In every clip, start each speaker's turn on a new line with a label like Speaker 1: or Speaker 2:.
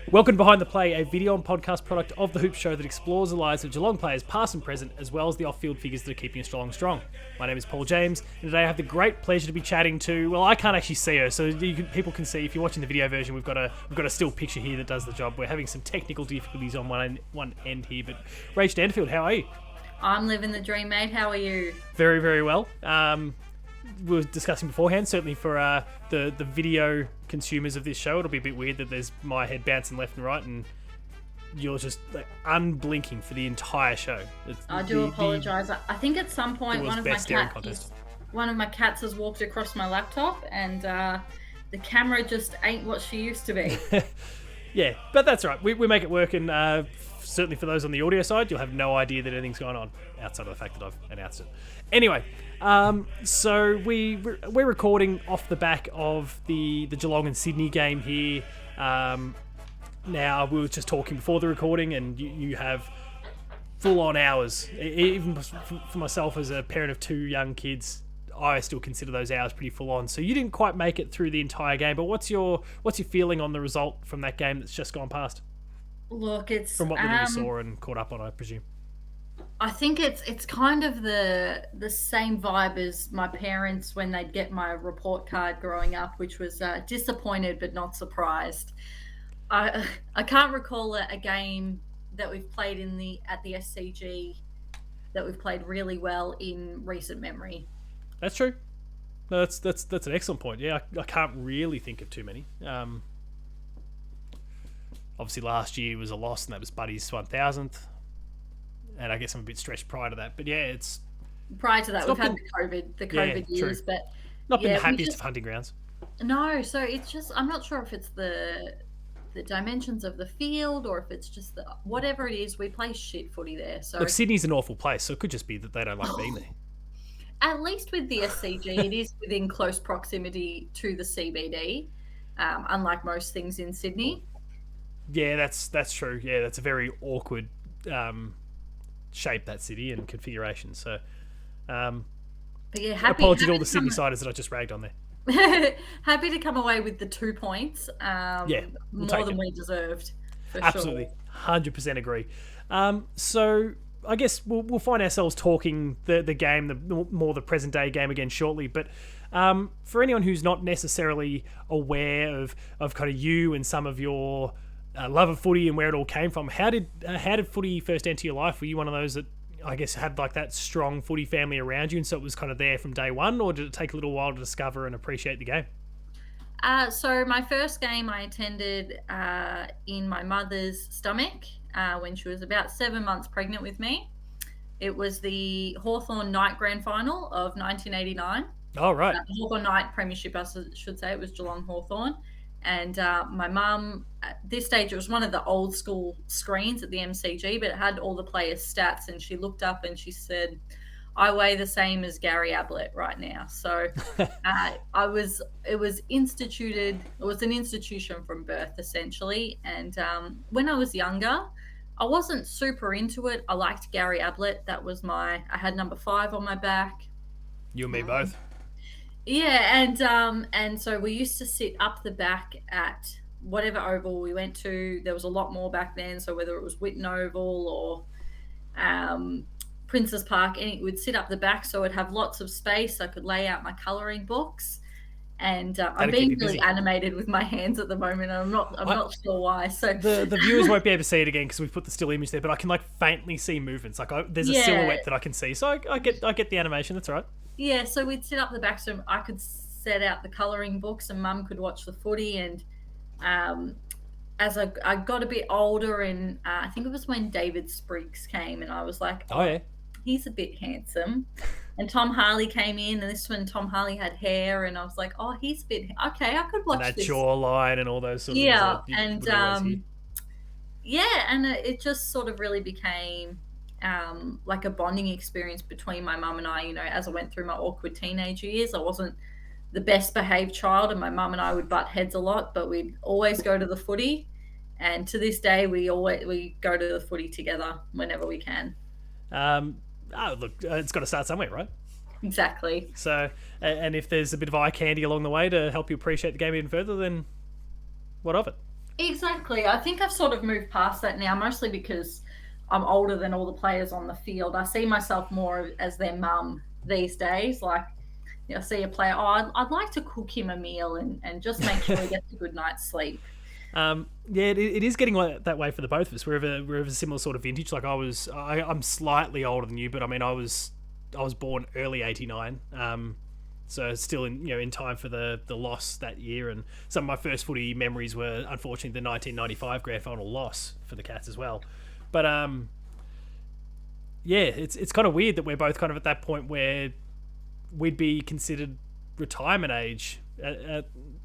Speaker 1: Welcome to Behind the Play, a video and podcast product of The Hoop Show that explores the lives of Geelong players past and present, as well as the off-field figures that are keeping us strong. My name is Paul James, and today I have the great pleasure to be chatting to, well, I can't actually see her, so people can see, if you're watching the video version, we've got a still picture here that does the job. We're having some technical difficulties on one end here, but Rach Danderfield, how are you?
Speaker 2: I'm living the dream, mate. How are you?
Speaker 1: Very, very well. We were discussing beforehand, certainly for the video consumers of this show, it'll be a bit weird that there's my head bouncing left and right and you're just like unblinking for the entire show.
Speaker 2: I do apologise. I think at some point one of my cats has walked across my laptop and the camera just ain't what she used to be.
Speaker 1: Yeah, but that's right. We make it work, and certainly for those on the audio side, you'll have no idea that anything's going on outside of the fact that I've announced it. Anyway, so we're recording off the back of the Geelong and Sydney game here. Now, we were just talking before the recording, and you have full-on hours. Even for myself as a parent of two young kids, I still consider those hours pretty full-on. So you didn't quite make it through the entire game, but what's your feeling on the result from that game that's just gone past?
Speaker 2: Look, it's
Speaker 1: from what little you saw and caught up on, I presume.
Speaker 2: I think it's kind of the same vibe as my parents when they'd get my report card growing up, which was disappointed but not surprised. I can't recall a game that we've played at the SCG that we've played really well in recent memory.
Speaker 1: That's true. No, that's an excellent point. Yeah, I can't really think of too many. Obviously, last year was a loss, and that was Buddy's 1000th. And I guess I'm a bit stretched prior to that. But yeah, it's...
Speaker 2: Prior to that, we've had the COVID years.
Speaker 1: True.
Speaker 2: But
Speaker 1: not been the happiest of hunting grounds.
Speaker 2: No, so it's just... I'm not sure if it's the dimensions of the field or if it's just whatever it is, we play shit footy there. So
Speaker 1: look, Sydney's an awful place, so it could just be that they don't like being there.
Speaker 2: At least with the SCG, it is within close proximity to the CBD, unlike most things in Sydney.
Speaker 1: Yeah, that's true. Yeah, that's a very awkward shape, that city, and configuration. So,
Speaker 2: but yeah,
Speaker 1: apology to all the Sydney-siders that I just ragged on there.
Speaker 2: Happy to come away with the 2 points.
Speaker 1: Yeah,
Speaker 2: more than we deserved.
Speaker 1: Absolutely, 100% agree. So I guess we'll find ourselves talking the game, the present day game again shortly. But for anyone who's not necessarily aware of kind of you and some of your love of footy and where it all came from, how did footy first enter your life? Were you one of those that I guess had like that strong footy family around you, and so it was kind of there from day one, or did it take a little while to discover and appreciate the game?
Speaker 2: So my first game I attended in my mother's stomach when she was about 7 months pregnant with me. It was the Hawthorn Night Grand Final of 1989.
Speaker 1: Oh, right.
Speaker 2: Hawthorn Night Premiership, I should say. It was Geelong Hawthorn. And my mum, at this stage, it was one of the old school screens at the MCG, but it had all the players' stats. And she looked up and she said, I weigh the same as Gary Ablett right now. So it was an institution from birth, essentially. And when I was younger, I wasn't super into it. I liked Gary Ablett. I had number 5 on my back.
Speaker 1: You and me both.
Speaker 2: Yeah, and so we used to sit up the back at whatever oval we went to. There was a lot more back then, so whether it was Whitten Oval or Princes Park, and it would sit up the back, so it'd have lots of space. I could lay out my colouring books, and I'm being really animated with my hands at the moment. And I'm not sure why. So
Speaker 1: the viewers won't be able to see it again because we've put the still image there, but I can like faintly see movements. Like there's a silhouette that I can see, so I get the animation. That's all right.
Speaker 2: Yeah, so we'd sit up the back so I could set out the colouring books and Mum could watch the footy. And as I got a bit older, and I think it was when David Spriggs came, and I was like,
Speaker 1: oh yeah,
Speaker 2: he's a bit handsome. And Tom Harley came in, and this when Tom Harley had hair, and I was like, oh, he's a bit okay. I could watch
Speaker 1: and that
Speaker 2: this.
Speaker 1: Jawline and all those sort of
Speaker 2: things. And it just sort of really became like a bonding experience between my mum and I. You know, as I went through my awkward teenage years, I wasn't the best behaved child, and my mum and I would butt heads a lot, but we'd always go to the footy. And to this day, we go to the footy together whenever we can.
Speaker 1: Look, it's got to start somewhere, right?
Speaker 2: Exactly.
Speaker 1: So, and if there's a bit of eye candy along the way to help you appreciate the game even further, then what of it?
Speaker 2: Exactly. I think I've sort of moved past that now, mostly because I'm older than all the players on the field. I see myself more as their mum these days. Like, I see a player, oh, I'd like to cook him a meal and just make sure he gets a good night's sleep.
Speaker 1: Yeah, it is getting that way for the both of us. We're of a similar sort of vintage. Like I'm slightly older than you, but I mean, I was born early '89. So still in time for the loss that year, and some of my first footy memories were unfortunately the 1995 grand final loss for the Cats as well. But yeah, it's kind of weird that we're both kind of at that point where we'd be considered retirement age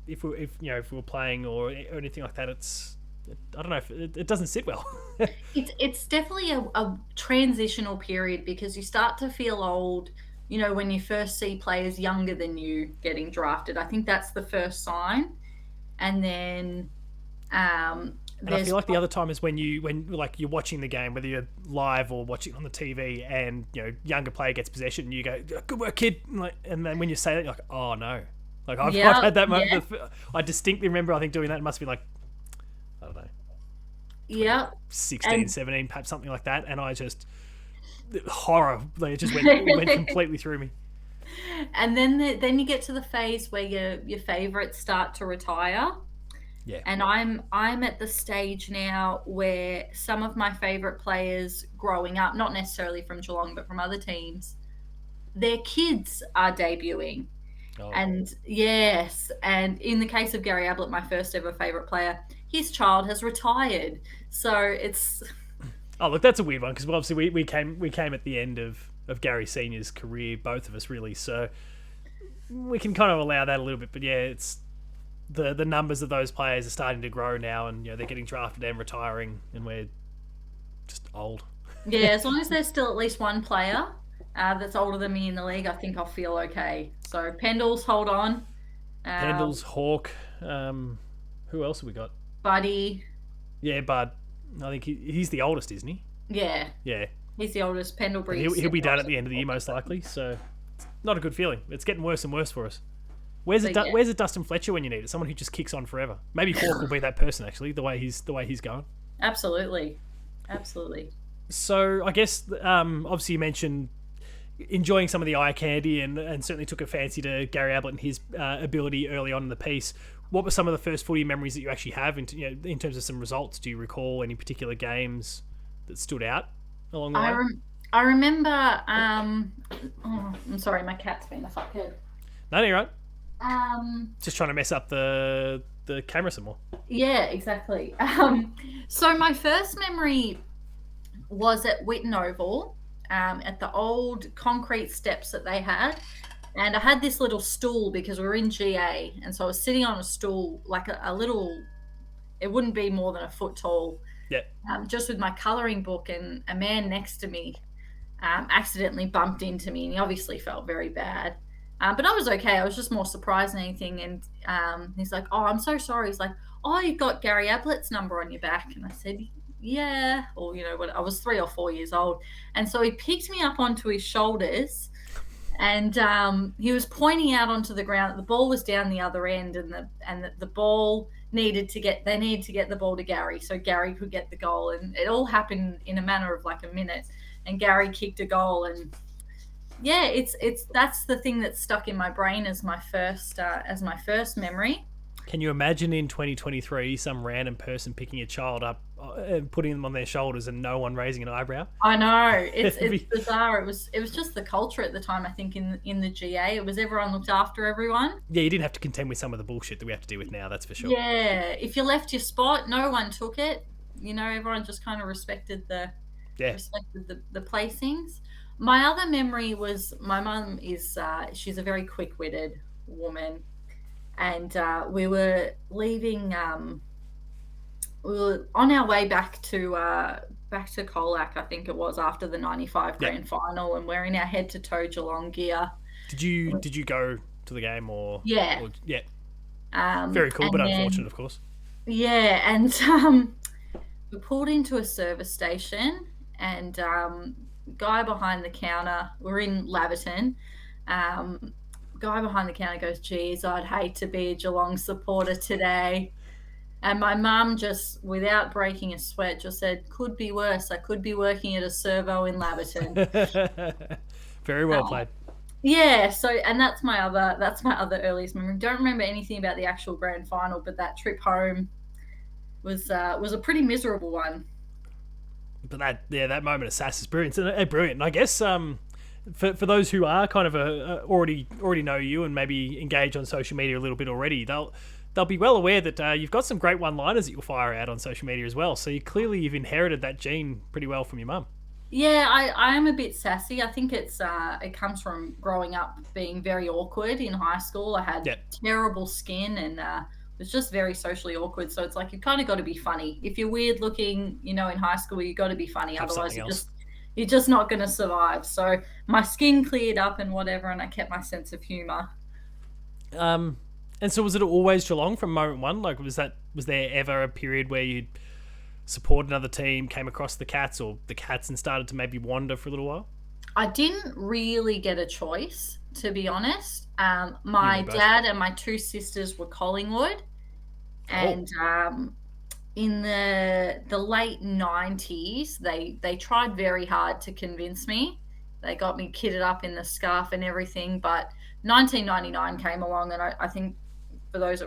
Speaker 1: if we were playing or anything like that. I don't know if it doesn't sit well.
Speaker 2: It's definitely a transitional period because you start to feel old, when you first see players younger than you getting drafted. I think that's the first sign. And then
Speaker 1: And I
Speaker 2: there's
Speaker 1: feel like the other time is when like you're watching the game, whether you're live or watching on the TV, and younger player gets possession, and you go, "Good work, kid!" And then when you say that, you're like, "Oh no!" Like I've
Speaker 2: yeah,
Speaker 1: had that moment.
Speaker 2: yeah,
Speaker 1: I distinctly remember I think doing that. It must be like I don't know,
Speaker 2: yeah.
Speaker 1: 2016,
Speaker 2: And
Speaker 1: 17, perhaps something like that, and I just horror. Like it went completely through me.
Speaker 2: and then you get to the phase where your favorites start to retire.
Speaker 1: Yeah,
Speaker 2: And I'm at the stage now where some of my favorite players growing up, not necessarily from Geelong but from other teams, their kids are debuting.
Speaker 1: oh,
Speaker 2: And yes, and in the case of Gary Ablett, my first ever favorite player, his child has retired. So it's
Speaker 1: oh, look, that's a weird one because obviously we came at the end of Gary Senior's career, both of us really. So we can kind of allow that a little bit, but yeah, it's the numbers of those players are starting to grow now, and they're getting drafted and retiring, and we're just old.
Speaker 2: yeah, as long as there's still at least one player that's older than me in the league, I think I'll feel okay. So Pendles, hold on.
Speaker 1: Pendles,
Speaker 2: Um,
Speaker 1: Hawk, who else have we got?
Speaker 2: Buddy,
Speaker 1: Yeah, Bud. I think he's the oldest, isn't he?
Speaker 2: yeah,
Speaker 1: Yeah,
Speaker 2: he's the oldest.
Speaker 1: and
Speaker 2: Pendlebury's
Speaker 1: he'll be
Speaker 2: sitting
Speaker 1: done at the end of the year
Speaker 2: opposite.
Speaker 1: most likely. So not a good feeling. It's getting worse and worse for us. Where's
Speaker 2: So
Speaker 1: it?
Speaker 2: yeah,
Speaker 1: Where's it Dustin Fletcher when you need it? Someone who just kicks on forever. Maybe Hawk will be that person actually. The way he's going.
Speaker 2: absolutely, absolutely.
Speaker 1: So I guess obviously you mentioned enjoying some of the eye candy and certainly took a fancy to Gary Ablett and his ability early on in the piece. What were some of the first footy memories that you actually have in terms of some results? Do you recall any particular games that stood out along the
Speaker 2: I
Speaker 1: way?
Speaker 2: rem- I remember. Oh, I'm sorry, my cat's been a fuckhead.
Speaker 1: No, you're right.
Speaker 2: Um,
Speaker 1: Just trying to mess up the camera some more.
Speaker 2: yeah, exactly. So my first memory was at Witten Oval, at the old concrete steps that they had. And I had this little stool because we were in GA. And so I was sitting on a stool, like a little, it wouldn't be more than a foot tall,
Speaker 1: Yeah.
Speaker 2: just with my colouring book. And a man next to me accidentally bumped into me. And he obviously felt very bad. But I was okay. I was just more surprised than anything. And he's like, "Oh, I'm so sorry." He's like, "Oh, you got Gary Ablett's number on your back." And I said, "Yeah." Or, what, I was 3 or 4 years old. And so he picked me up onto his shoulders and he was pointing out onto the ground. The ball was down the other end, and the ball they needed to get the ball to Gary so Gary could get the goal. And it all happened in a matter of like a minute. And Gary kicked a goal, and yeah, it's that's the thing that's stuck in my brain as my first memory.
Speaker 1: Can you imagine in 2023 some random person picking a child up and putting them on their shoulders and no one raising an eyebrow?
Speaker 2: I know
Speaker 1: It'd
Speaker 2: it's
Speaker 1: be-
Speaker 2: bizarre. It was just the culture at the time. I think in the GA, it was everyone looked after everyone.
Speaker 1: yeah, you didn't have to contend with some of the bullshit that we have to deal with now. That's for sure.
Speaker 2: Yeah, if you left your spot, no one took it. Everyone just kind of
Speaker 1: Yeah.
Speaker 2: respected the placings. My other memory was my mum is she's a very quick-witted woman, and we were leaving. We were on our way back to Colac, I think it was, after the '95
Speaker 1: Yeah.
Speaker 2: grand final, and wearing our head-to-toe Geelong gear.
Speaker 1: Did you go to the game
Speaker 2: Yeah,
Speaker 1: or yeah? Very cool, but
Speaker 2: and
Speaker 1: unfortunate,
Speaker 2: then
Speaker 1: of course.
Speaker 2: yeah, and we pulled into a service station, and guy behind the counter, we're in Laverton. Um, Guy behind the counter goes, "Geez, I'd hate to be a Geelong supporter today." And my mum just, without breaking a sweat, just said, "Could be worse. I could be working at a servo in Laverton."
Speaker 1: Very well played.
Speaker 2: Yeah, so and that's my other earliest memory. Don't remember anything about the actual grand final, but that trip home was a pretty miserable one.
Speaker 1: But that moment of Sass is brilliant. Brilliant. And I guess for those who are kind of already know you and maybe engage on social media a little bit already, they'll be well aware that you've got some great one-liners that you'll fire out on social media as well. So you've inherited that gene pretty well from your mum.
Speaker 2: Yeah, I am a bit sassy. I think it comes from growing up being very awkward in high school. I had
Speaker 1: Yep.
Speaker 2: terrible skin and was just very socially awkward. So it's like you kind of got to be funny. If you're weird looking, in high school, you got to be funny.
Speaker 1: Have
Speaker 2: Otherwise,
Speaker 1: something else.
Speaker 2: you're just not going to survive. So my skin cleared up and whatever, and I kept my sense of humor.
Speaker 1: And so was it always Geelong from moment one? Like, was there ever a period where you'd support another team, came across the Cats or the Cats and started to maybe wander for a little while?
Speaker 2: I didn't really get a choice, to be honest. My
Speaker 1: You both.
Speaker 2: dad and my two sisters were Collingwood, and in the late 90s, they tried very hard to convince me. They got me kitted up in the scarf and everything, but 1999 came along, and I think for those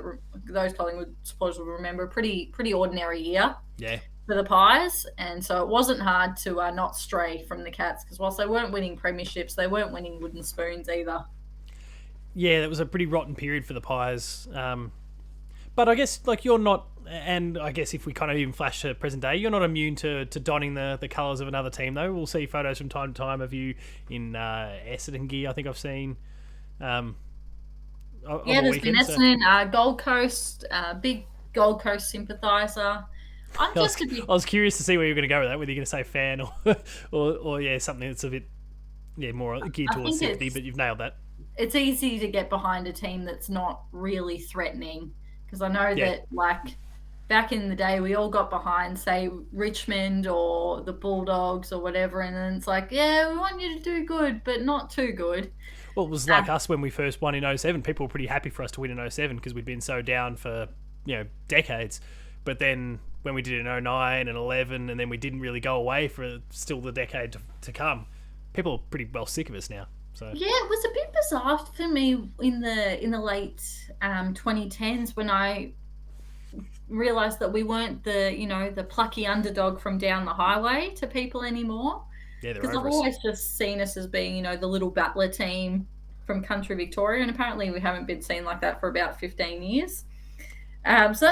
Speaker 2: Collingwood supporters will remember, pretty ordinary year
Speaker 1: Yeah.
Speaker 2: for the Pies, and so it wasn't hard to not stray from the Cats, because whilst they weren't winning premierships, they weren't winning wooden spoons either.
Speaker 1: Yeah, that was a pretty rotten period for the Pies. But I guess like you're not, and I guess if we kind of even flash to present day, you're not immune to donning the colours of another team though. We'll see photos from time to time of you in Essendon gear. I think I've seen.
Speaker 2: Yeah, there's been Essendon, Gold Coast, big Gold Coast sympathiser. I'm just a bit.
Speaker 1: I was curious to see where you're going to go with that. Whether you're going to say fan or yeah, something that's a bit more geared towards sympathy. But you've nailed that.
Speaker 2: It's easy to get behind a team that's not really threatening, because I know that like back in the day we all got behind, say, Richmond or the Bulldogs or whatever, and then it's like, yeah, we want you to do good, but not too good.
Speaker 1: Well, it was like us when we first won in 07. People were pretty happy for us to win in 07 because we'd been so down for decades. But then when we did it in 09 and 11, and then we didn't really go away for still the decade to come, people are pretty well sick of us now. So
Speaker 2: yeah, it was a bit bizarre for me in the late 2010s when I realised that we weren't the plucky underdog from down the highway to people anymore.
Speaker 1: yeah, they're
Speaker 2: Because I've
Speaker 1: over us.
Speaker 2: always just seen us as being, the little battler team from country Victoria, and apparently we haven't been seen like that for about 15 years. But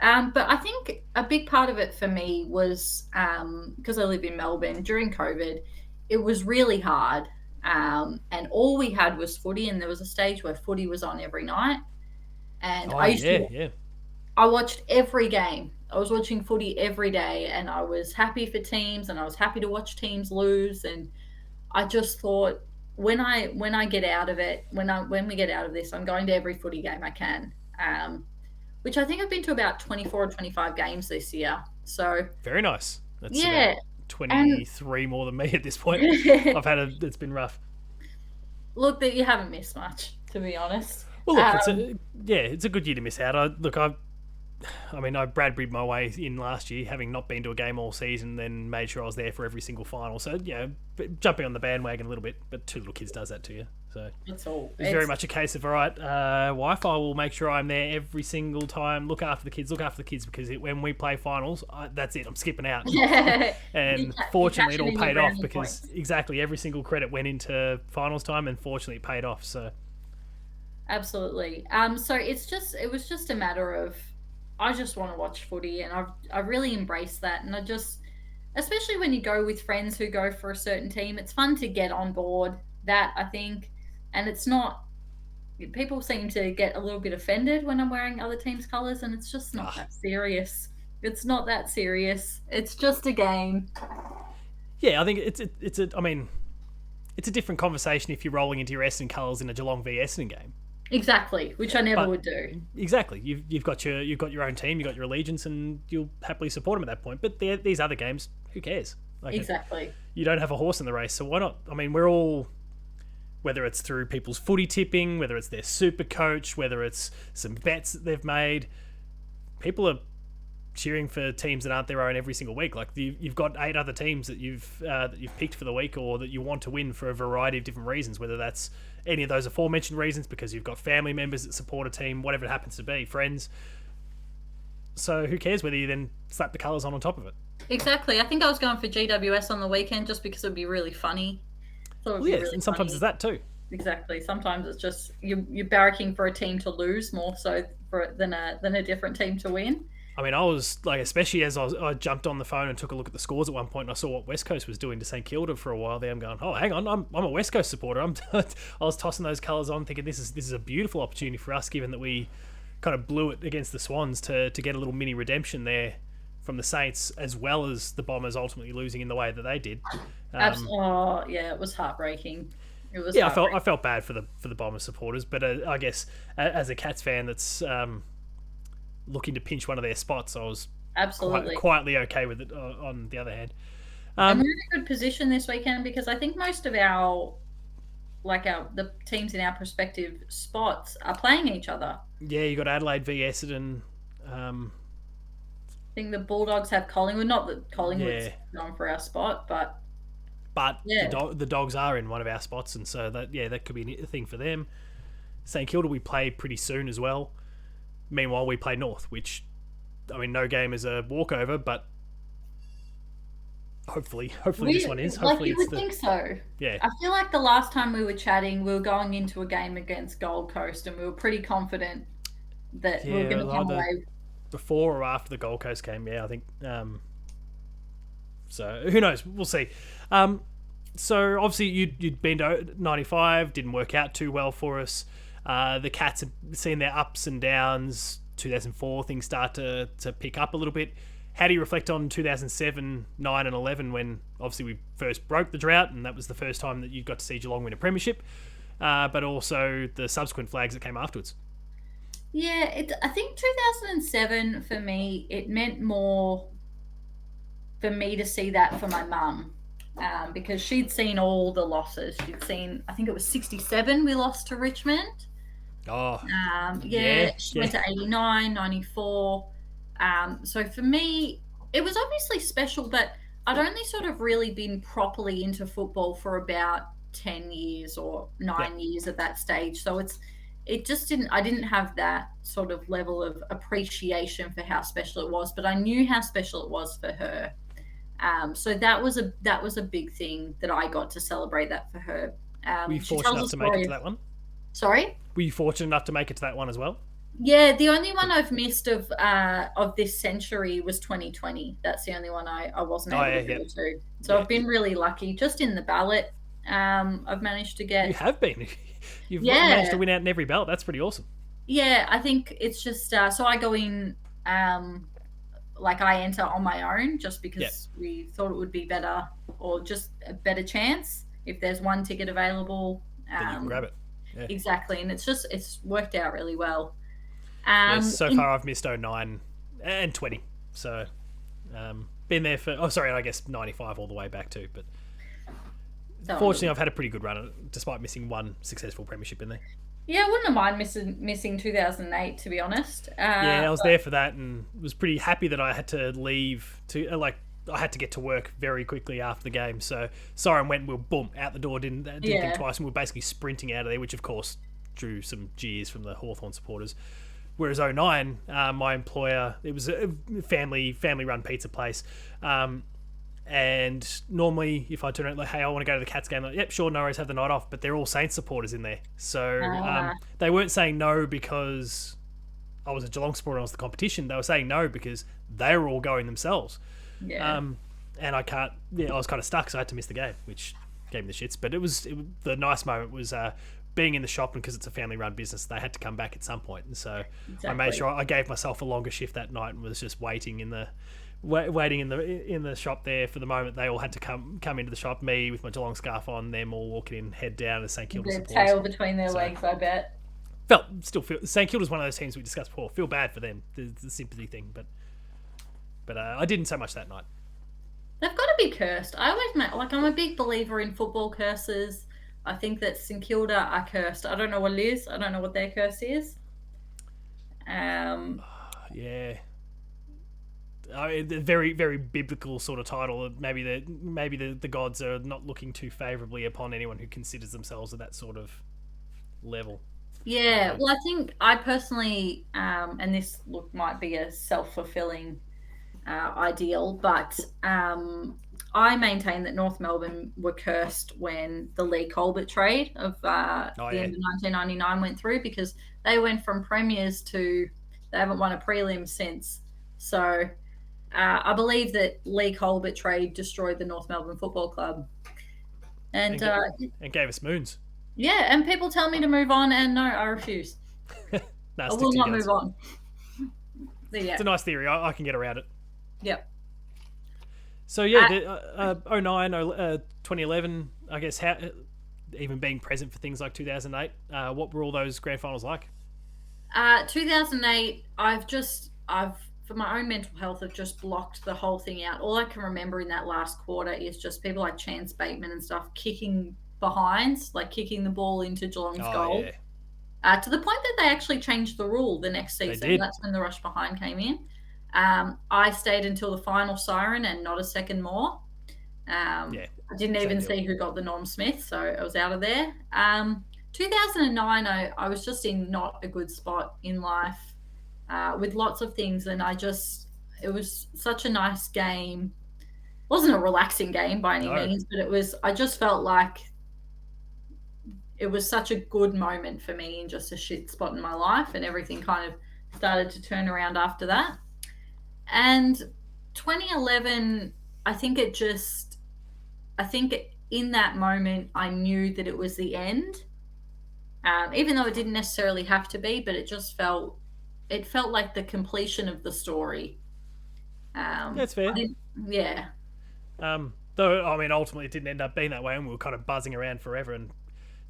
Speaker 2: I think a big part of it for me was because I live in Melbourne during COVID, it was really hard. And all we had was footy, and there was a stage where footy was on every night. And I watched every game. I was watching footy every day, and I was happy for teams, and I was happy to watch teams lose. And I just thought, when I get out of it, when we get out of this, I'm going to every footy game I can. Which I think I've been to about 24 or 25 games this year. So
Speaker 1: very nice. That's
Speaker 2: yeah,
Speaker 1: about 23 more than me at this point. It's been rough.
Speaker 2: Look, that you haven't missed much, to be honest.
Speaker 1: Well, look, it's a good year to miss out. I Bradbury'd my way in last year, having not been to a game all season, then made sure I was there for every single final. So, jumping on the bandwagon a little bit, but two little kids does that to you. So
Speaker 2: that's all.
Speaker 1: It's very much a case of, all right, wife, I will make sure I'm there every single time. Look after the kids, because when we play finals, that's it. I'm skipping out. And fortunately, it all paid off because exactly every single credit went into finals time, and fortunately, it paid off. So
Speaker 2: absolutely. So it was just a matter of, I just want to watch footy, and I've really embraced that. And especially when you go with friends who go for a certain team, it's fun to get on board that, I think. And it's not, people seem to get a little bit offended when I'm wearing other teams' colours, and it's just not that serious. It's not that serious. It's just a game.
Speaker 1: Yeah, I think it's a different conversation if you're rolling into your Essendon colours in a Geelong v Essendon game.
Speaker 2: Exactly, which I never would do.
Speaker 1: Exactly, you've got your own team, you've got your allegiance, and you'll happily support them at that point. But these other games, who cares?
Speaker 2: Exactly.
Speaker 1: You don't have a horse in the race, so why not? I mean, we're all, whether it's through people's footy tipping, whether it's their super coach, whether it's some bets that they've made, people are cheering for teams that aren't their own every single week. Like you've got 8 other teams that you've picked for the week, or that you want to win for a variety of different reasons. Whether that's any of those aforementioned reasons, because you've got family members that support a team, whatever it happens to be, friends. So who cares whether you then slap the colours on top of it?
Speaker 2: Exactly. I think I was going for GWS on the weekend just because it would be really funny.
Speaker 1: Well, yes, and sometimes it's that too.
Speaker 2: Exactly. Sometimes it's just you're barracking for a team to lose more so than a different team to win.
Speaker 1: I mean, I was like, especially as I jumped on the phone and took a look at the scores at one point, and I saw what West Coast was doing to St Kilda for a while there. I'm going, oh, hang on, I'm a West Coast supporter. I was tossing those colours on, thinking this is a beautiful opportunity for us, given that we kind of blew it against the Swans to get a little mini redemption there from the Saints, as well as the Bombers ultimately losing in the way that they did.
Speaker 2: Oh yeah, it was heartbreaking. It was.
Speaker 1: Yeah, I felt bad for the Bombers supporters, but I guess as a Cats fan that's looking to pinch one of their spots, I was
Speaker 2: absolutely
Speaker 1: quietly okay with it. On the other hand,
Speaker 2: and we're in a good position this weekend because I think most of the teams in our prospective spots are playing each other.
Speaker 1: Yeah, you got Adelaide v Essendon.
Speaker 2: I think the Bulldogs have Collingwood. Not that Collingwood's going for our spot, but
Speaker 1: yeah. the Dogs are in one of our spots, and so that could be a thing for them. St Kilda we play pretty soon as well. Meanwhile, we play North, which, I mean, no game is a walkover, but hopefully this one is. Hopefully
Speaker 2: you would think so.
Speaker 1: Yeah.
Speaker 2: I feel like the last time we were chatting, we were going into a game against Gold Coast, and we were pretty confident that we were going to come away.
Speaker 1: Before or after the Gold Coast game, I think. So who knows? We'll see. So obviously you'd been to 95, didn't work out too well for us. The Cats have seen their ups and downs. 2004, things start to pick up a little bit. How do you reflect on 2007, 9 and 11 when obviously we first broke the drought, and that was the first time that you got to see Geelong win a premiership, but also the subsequent flags that came afterwards?
Speaker 2: Yeah, I think 2007 for me, it meant more for me to see that for my mum. Because she'd seen all the losses. She'd seen, I think it was 67 we lost to Richmond.
Speaker 1: Oh.
Speaker 2: She went to 89, 94. So for me, it was obviously special, but I'd only sort of really been properly into football for about 10 years or 9 years at that stage. So I didn't have that sort of level of appreciation for how special it was, but I knew how special it was for her. So that was a big thing that I got to celebrate that for her.
Speaker 1: Were you fortunate enough to make it to that one?
Speaker 2: Sorry?
Speaker 1: Were you fortunate enough to make it to that one as well?
Speaker 2: Yeah, the only one I've missed of this century was 2020. That's the only one I wasn't able to go to. So I've been really lucky. Just in the ballot, I've managed to get.
Speaker 1: You have been. You've managed to win out in every ballot. That's pretty awesome.
Speaker 2: Yeah, I think it's just so I go in. I enter on my own just because we thought it would be better, or just a better chance if there's one ticket available.
Speaker 1: Then you can grab it. Yeah.
Speaker 2: Exactly, and it's worked out really well.
Speaker 1: So far I've missed 09 and 20, so been there for I guess 95 all the way back too, but fortunately I've had a pretty good run despite missing one successful premiership in there.
Speaker 2: Yeah, I wouldn't have mind missing 2008, to be honest.
Speaker 1: I was there for that and was pretty happy that I had to leave I had to get to work very quickly after the game. So siren went and we were boom out the door. Didn't think twice, and we were basically sprinting out of there, which of course drew some jeers from the Hawthorn supporters. Whereas 09, my employer, it was a family run pizza place. And normally, if I turn around hey, I want to go to the Cats game, yep, sure, no worries, have the night off. But they're all Saints supporters in there, so they weren't saying no because I was a Geelong supporter and I was the competition. They were saying no because they were all going themselves.
Speaker 2: Yeah.
Speaker 1: And I can't. I was kind of stuck, so I had to miss the game, which gave me the shits. But the nice moment was being in the shop, and because it's a family-run business, they had to come back at some point, and so I made sure I gave myself a longer shift that night and was just waiting in the shop there for the moment they all had to come into the shop. Me with my Geelong scarf on, them all walking in head down as St Kilda supporters.
Speaker 2: Their tail between their legs, I bet.
Speaker 1: St Kilda's one of those teams we discussed before. Feel bad for them, the sympathy thing, but I didn't so much that night.
Speaker 2: They've got to be cursed. I'm a big believer in football curses. I think that St Kilda are cursed. I don't know what it is. I don't know what their curse is.
Speaker 1: Yeah, Yeah. The very, very biblical sort of title. Maybe the gods are not looking too favourably upon anyone who considers themselves at that sort of level.
Speaker 2: Yeah, well, I think I personally, and this look might be a self-fulfilling ideal, but I maintain that North Melbourne were cursed when the Lee Colbert trade of
Speaker 1: Oh
Speaker 2: the
Speaker 1: yeah,
Speaker 2: end of 1999 went through, because they went from premiers to they haven't won a prelim since. So I believe that Lee Colbert trade destroyed the North Melbourne Football Club. And
Speaker 1: and, and gave us moons.
Speaker 2: yeah, and people tell me to move on, and no, I refuse.
Speaker 1: Nah,
Speaker 2: I
Speaker 1: stick
Speaker 2: will
Speaker 1: to your
Speaker 2: not
Speaker 1: guns.
Speaker 2: move on. But
Speaker 1: It's
Speaker 2: yeah,
Speaker 1: a nice theory. I can get around it.
Speaker 2: yep.
Speaker 1: So yeah, 09, 2011, I guess, even being present for things like 2008, what were all those grand finals like?
Speaker 2: 2008, I've for my own mental health, I've just blocked the whole thing out. All I can remember in that last quarter is just people like Chance Bateman and stuff kicking behinds, like kicking the ball into Geelong's
Speaker 1: Oh
Speaker 2: goal,
Speaker 1: yeah,
Speaker 2: to the point that they actually changed the rule the next
Speaker 1: they
Speaker 2: season.
Speaker 1: did.
Speaker 2: That's when the rush behind came in. I stayed until the final siren and not a second more.
Speaker 1: Yeah,
Speaker 2: I didn't
Speaker 1: same
Speaker 2: even
Speaker 1: deal.
Speaker 2: see who got the Norm Smith, so I was out of there. 2009, I was just in not a good spot in life with lots of things, and it was such a nice game. It wasn't a relaxing game by any
Speaker 1: No,
Speaker 2: means, but I just felt like it was such a good moment for me in just a shit spot in my life, and everything kind of started to turn around after that. And 2011, I think it just, I think in that moment, I knew that it was the end, even though it didn't necessarily have to be, but it felt like the completion of the story.
Speaker 1: that's fair.
Speaker 2: Yeah,
Speaker 1: Though I mean, ultimately, it didn't end up being that way, and we were kind of buzzing around forever. And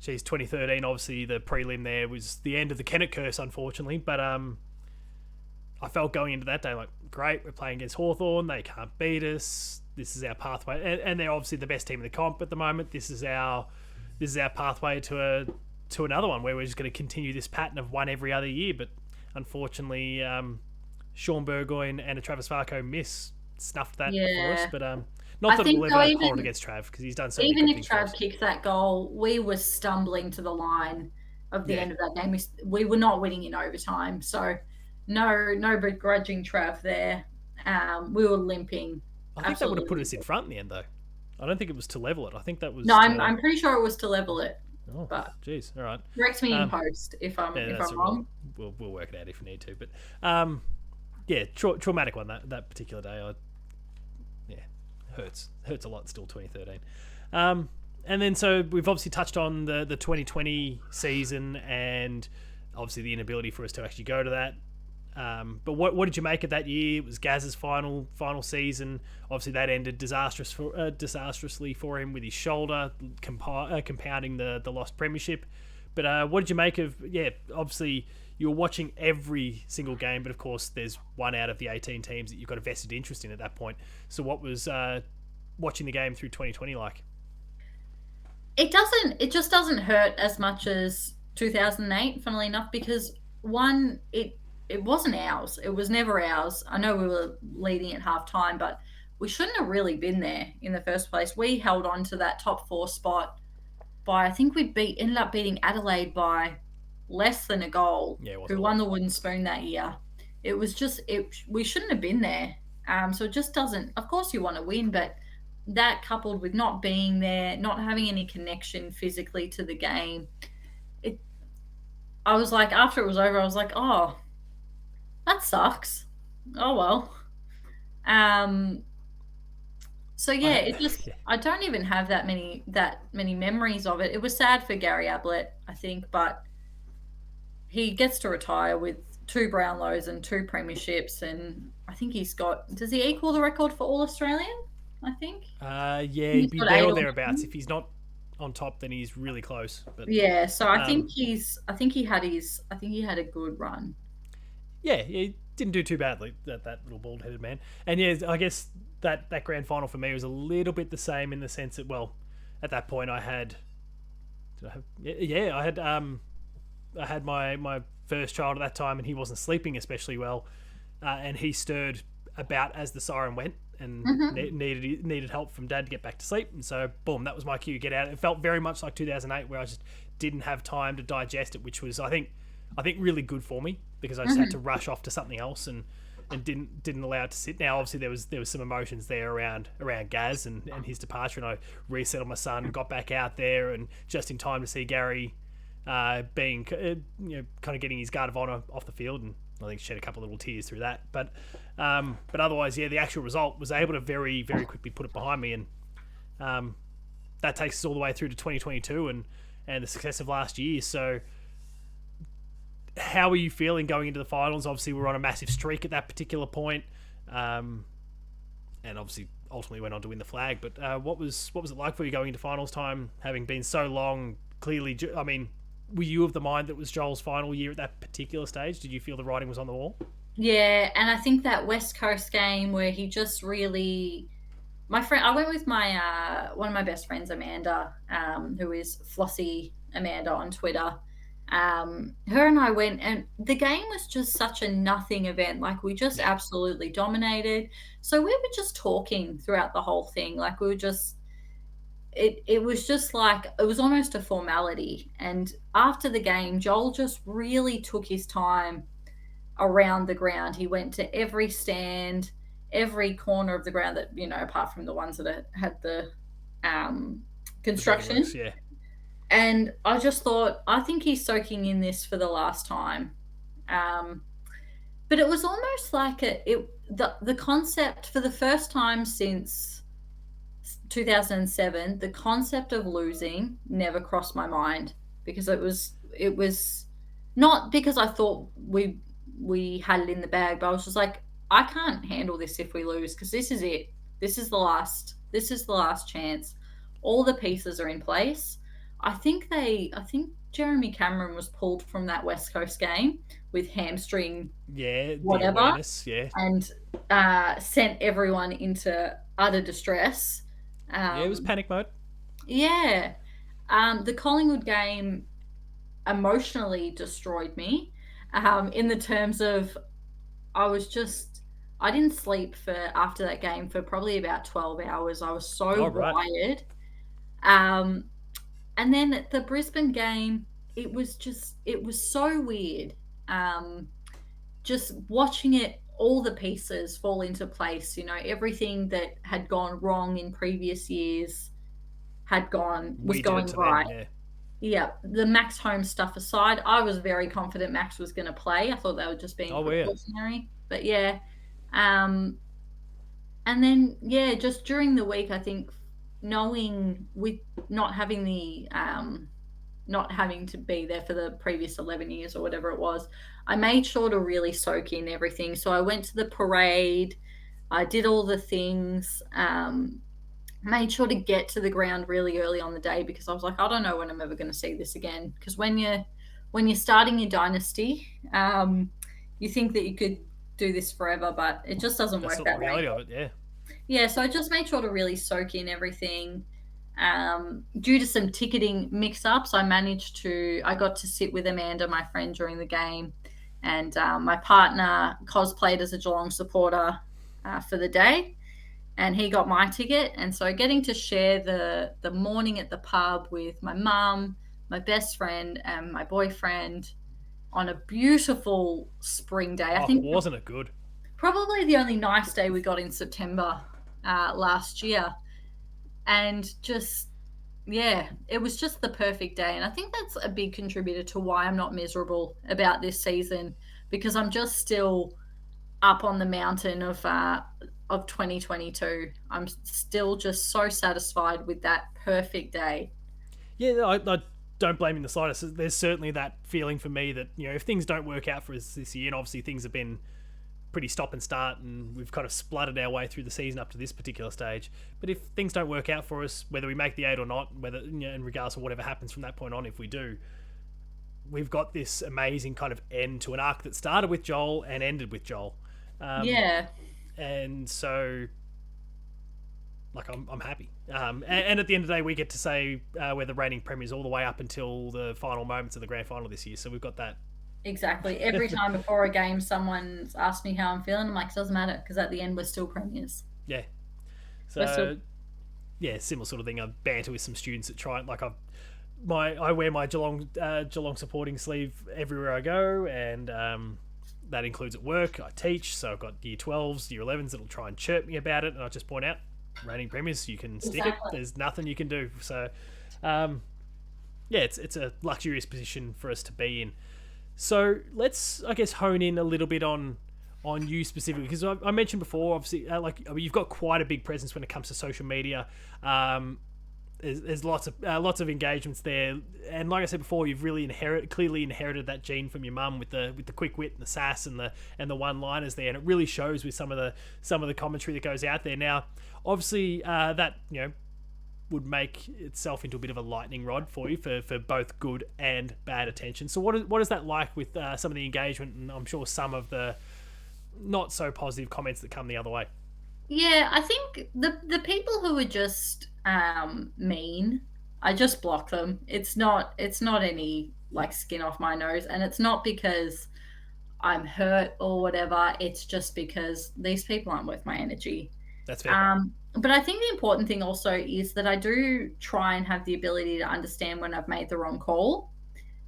Speaker 1: geez, 2013, obviously the prelim there was the end of the Kennett curse, unfortunately. But I felt going into that day like, great, we're playing against Hawthorn. They can't beat us. This is our pathway, and they're obviously the best team in the comp at the moment. This is our pathway to another one where we're just going to continue this pattern of one every other year. But unfortunately, Sean Burgoyne and a Travis Farco miss snuffed that for us.
Speaker 2: yeah.
Speaker 1: But
Speaker 2: I
Speaker 1: not that
Speaker 2: think
Speaker 1: we'll
Speaker 2: though,
Speaker 1: ever hold it against Trav because he's done so many
Speaker 2: even
Speaker 1: good
Speaker 2: if
Speaker 1: things for
Speaker 2: Trav
Speaker 1: us.
Speaker 2: kicked that goal, we were stumbling to the line of the
Speaker 1: Yeah,
Speaker 2: end of that game. We were not winning in overtime, so no begrudging Trav there. We were limping,
Speaker 1: I think that would have
Speaker 2: absolutely
Speaker 1: put us in
Speaker 2: limping.
Speaker 1: front in the end though. I don't think it was to level it. I think that
Speaker 2: No,
Speaker 1: was to.
Speaker 2: I'm pretty sure it was to level it,
Speaker 1: Oh,
Speaker 2: but
Speaker 1: jeez. All right.
Speaker 2: correct me in
Speaker 1: Um,
Speaker 2: post if
Speaker 1: yeah,
Speaker 2: if
Speaker 1: that's
Speaker 2: I'm
Speaker 1: a real.
Speaker 2: wrong.
Speaker 1: We'll work it out if we need to. But yeah, traumatic one that particular day. Yeah, hurts a lot still. 2013. And then so we've obviously touched on the 2020 season and obviously the inability for us to actually go to that. But what did you make of that year? It was Gaz's final season. Obviously, that ended disastrously for him with his shoulder, compounding the lost premiership. But what did you make of? Yeah, obviously you were watching every single game, but of course there's one out of the 18 teams that you've got a vested interest in at that point. So what was watching the game through 2020 like?
Speaker 2: It just doesn't hurt as much as 2008, funnily enough, because one, it wasn't ours. It was never ours. I know we were leading at half time, but we shouldn't have really been there in the first place. We held on to that top four spot by, I think ended up beating Adelaide by less than a goal,
Speaker 1: Yeah, it
Speaker 2: who
Speaker 1: wasn't a
Speaker 2: won
Speaker 1: lot.
Speaker 2: the wooden spoon that year. It was just we shouldn't have been there. So it just doesn't, of course you want to win, but that coupled with not being there, not having any connection physically to the game, it I was like, after it was over, I was like, oh, that sucks. Oh well. Um so yeah, it just
Speaker 1: Yeah.
Speaker 2: I don't even have that many memories of it. It was sad for Gary Ablett, I think, but he gets to retire with two Brownlows and two premierships, and I think does he equal the record for All Australian? I think.
Speaker 1: Yeah,
Speaker 2: He's
Speaker 1: he'd be
Speaker 2: got
Speaker 1: there
Speaker 2: eight
Speaker 1: or
Speaker 2: or
Speaker 1: thereabouts.
Speaker 2: nine.
Speaker 1: If he's not on top, then he's really close. But
Speaker 2: Yeah, so
Speaker 1: um,
Speaker 2: I think he had a good run.
Speaker 1: yeah, he didn't do too badly. That little bald-headed man. And yeah, I guess that grand final for me was a little bit the same in the sense that, well, at that point I had, did I have? Yeah, I had my first child at that time, and he wasn't sleeping especially well. and he stirred about as the siren went and needed help from Dad to get back to sleep. And so, boom, that was my cue. Get out. It felt very much like 2008, where I just didn't have time to digest it, which was, I think really good for me, because I just had to rush off to something else and didn't allow it to sit. Now, obviously, there was some emotions there around Gaz and his departure, and I resettled my son, got back out there, and just in time to see Gary being kind of getting his guard of honour off the field, and I think shed a couple of little tears through that. But otherwise, yeah, the actual result was able to very, very quickly put it behind me, and that takes us all the way through to 2022 and the success of last year. So how are you feeling going into the finals? Obviously, we're on a massive streak at that particular point, and obviously ultimately went on to win the flag. But what was it like for you going into finals time, having been so long? Clearly, I mean, were you of the mind that it was Joel's final year at that particular stage? Did you feel the writing was on the wall?
Speaker 2: Yeah, and I think that West Coast game where he just really, my friend, I went with my one of my best friends, Amanda, who is Flossie Amanda on Twitter. Her and I went, and the game was just such a nothing event. Like, we just absolutely dominated. So we were just talking throughout the whole thing. Like, we were just, it was just like, it was almost a formality. And after the game, Joel just really took his time around the ground. He went to every stand, every corner of the ground that, apart from the ones that had the construction.
Speaker 1: Yeah.
Speaker 2: And I just thought, I think he's soaking in this for the last time. But it was almost like the concept, for the first time since 2007, the concept of losing never crossed my mind, because it was not because I thought we had it in the bag, but I was just like, I can't handle this if we lose, because this is it. This is the last chance. All the pieces are in place. I think Jeremy Cameron was pulled from that West Coast game with hamstring, whatever, and sent everyone into utter distress.
Speaker 1: It was panic mode.
Speaker 2: Yeah. The Collingwood game emotionally destroyed me, in the terms of I didn't sleep after that game for probably about 12 hours. I was so wired. And then at the Brisbane game, it was so weird. Just watching it, all the pieces fall into place. Everything that had gone wrong in previous years was going right. Yeah, the Max Holmes stuff aside, I was very confident Max was going to play. I thought they were just being precautionary. But yeah. And then, just during the week, I think, knowing with not having to be there for the previous 11 years or whatever it was, I made sure to really soak in everything. So I went to the parade, I did all the things, made sure to get to the ground really early on the day, because I was like, I don't know when I'm ever going to see this again. Because when you're starting your dynasty, you think that you could do this forever, but it just doesn't work that way.
Speaker 1: Of it,
Speaker 2: yeah, so I just made sure to really soak in everything. Due to some ticketing mix-ups, I got to sit with Amanda, my friend, during the game, and my partner cosplayed as a Geelong supporter for the day, and he got my ticket. And so getting to share the morning at the pub with my mum, my best friend, and my boyfriend on a beautiful spring day. I think
Speaker 1: wasn't it good?
Speaker 2: Probably the only nice day we got in September last year. And just, it was just the perfect day. And I think that's a big contributor to why I'm not miserable about this season, because I'm just still up on the mountain of 2022. I'm still just so satisfied with that perfect day.
Speaker 1: Yeah, I don't blame you in the slightest. There's certainly that feeling for me that, if things don't work out for us this year, and obviously things have been pretty stop and start, and we've kind of spluttered our way through the season up to this particular stage. But if things don't work out for us, whether we make the 8 or not, whether, in regards to whatever happens from that point on, if we do, we've got this amazing kind of end to an arc that started with Joel and ended with Joel. And so, like, I'm happy. And at the end of the day, we get to say we're the reigning premiers all the way up until the final moments of the grand final this year. So we've got that
Speaker 2: Exactly. Every time before a game, someone's asked me how I'm feeling. I'm like, doesn't matter because at the end we're still premiers.
Speaker 1: Yeah.
Speaker 2: We're still.
Speaker 1: So yeah, similar sort of thing. I banter with some students that try like I wear my Geelong supporting sleeve everywhere I go, and that includes at work. I teach, so I've got year 12s, year 11s that'll try and chirp me about it, and I just point out, reigning premiers, you can stick it.
Speaker 2: Exactly.
Speaker 1: There's nothing you can do. So, um, yeah, it's a luxurious position for us to be in. So let's, I guess, hone in a little bit on you specifically, because I mentioned before, obviously, you've got quite a big presence when it comes to social media. There's lots of engagements there, and like I said before, you've really clearly inherited that gene from your mum with the quick wit and the sass and the one liners there, and it really shows with some of the commentary that goes out there. Now, obviously, that would make itself into a bit of a lightning rod for you for both good and bad attention. So what is that like with some of the engagement, and I'm sure some of the not so positive comments that come the other way?
Speaker 2: Yeah, I think the people who are just mean, I just block them. It's not any like skin off my nose, and it's not because I'm hurt or whatever. It's just because these people aren't worth my energy.
Speaker 1: That's fair.
Speaker 2: But I think the important thing also is that I do try and have the ability to understand when I've made the wrong call.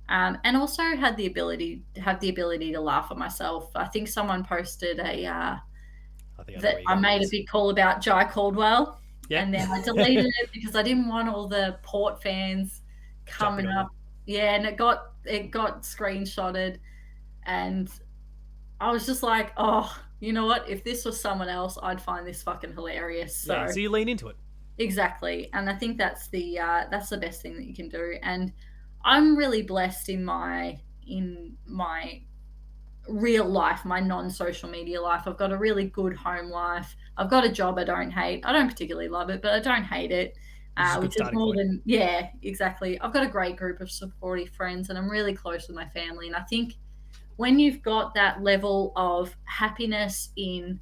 Speaker 2: And also have the ability to laugh at myself. I think someone posted a
Speaker 1: I think I know
Speaker 2: that
Speaker 1: where you're
Speaker 2: I
Speaker 1: going with
Speaker 2: made a
Speaker 1: this.
Speaker 2: big call about Jai Caldwell,
Speaker 1: Yeah.
Speaker 2: and then I deleted it because I didn't want all the Port fans
Speaker 1: Jumping
Speaker 2: coming
Speaker 1: on you.
Speaker 2: up. Yeah, and it got screenshotted, and I was just like, oh, you know what? If this was someone else, I'd find this fucking hilarious.
Speaker 1: Yeah,
Speaker 2: So
Speaker 1: so you lean into it.
Speaker 2: exactly, and I think that's the best thing that you can do. And I'm really blessed in my real life, my non-social media life. I've got a really good home life. I've got a job I don't hate. I don't particularly love it, but I don't hate it,
Speaker 1: Which is a good
Speaker 2: which is
Speaker 1: starting
Speaker 2: more
Speaker 1: point.
Speaker 2: than yeah, exactly. I've got a great group of supportive friends, and I'm really close with my family. And I think when you've got that level of happiness in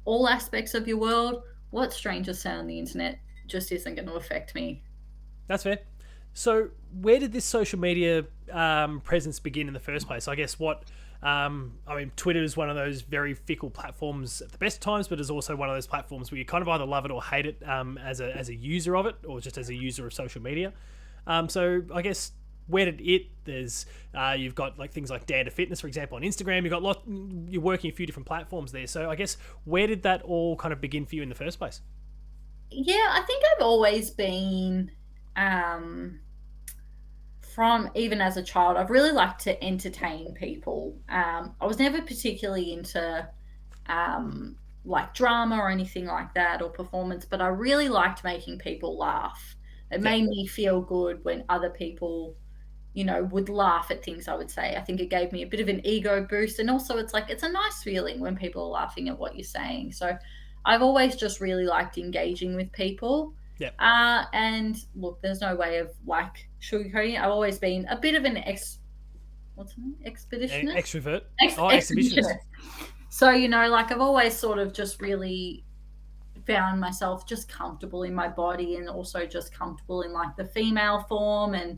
Speaker 2: all aspects of your world, what strangers say on the internet just isn't going to affect me.
Speaker 1: That's fair. So, where did this social media presence begin in the first place? I guess I mean, Twitter is one of those very fickle platforms at the best times, but is also one of those platforms where you kind of either love it or hate it as a user of it, or just as a user of social media. So, I guess where did you've got like things like Dander Fitness, for example, on Instagram. You're working a few different platforms there. So, I guess where did that all kind of begin for you in the first place?
Speaker 2: Yeah, I think I've always been um, from even as a child, I've really liked to entertain people. I was never particularly into like drama or anything like that or performance, but I really liked making people laugh. It
Speaker 1: Yeah.
Speaker 2: made me feel good when other people, would laugh at things I would say. I think it gave me a bit of an ego boost. And also, it's like, it's a nice feeling when people are laughing at what you're saying. So I've always just really liked engaging with people.
Speaker 1: Yeah.
Speaker 2: And look, there's no way of like sugarcoating it. I've always been a bit of an what's the name? Expeditionist?
Speaker 1: Extrovert. Oh, exhibitionist.
Speaker 2: Exhibitionist. So, like I've always sort of just really found myself just comfortable in my body and also just comfortable in like the female form and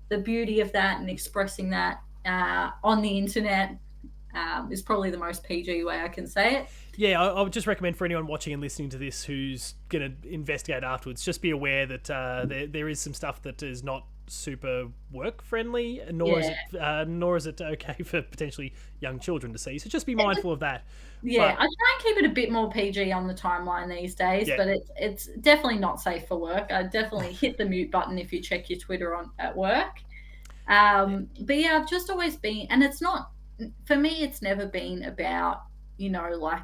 Speaker 2: the beauty of that and expressing that on the internet is probably the most PG way I can say it.
Speaker 1: Yeah, I would just recommend for anyone watching and listening to this who's going to investigate afterwards, just be aware that there is some stuff that is not super work friendly, nor is it okay for potentially young children to see. So just be mindful of that.
Speaker 2: Yeah,
Speaker 1: But
Speaker 2: I try and keep it a bit more PG on the timeline these days,
Speaker 1: yeah,
Speaker 2: but it's definitely not safe for work. I definitely hit the mute button if you check your Twitter on at work.
Speaker 1: yeah,
Speaker 2: But yeah, I've just always been, and it's not for me. It's never been about like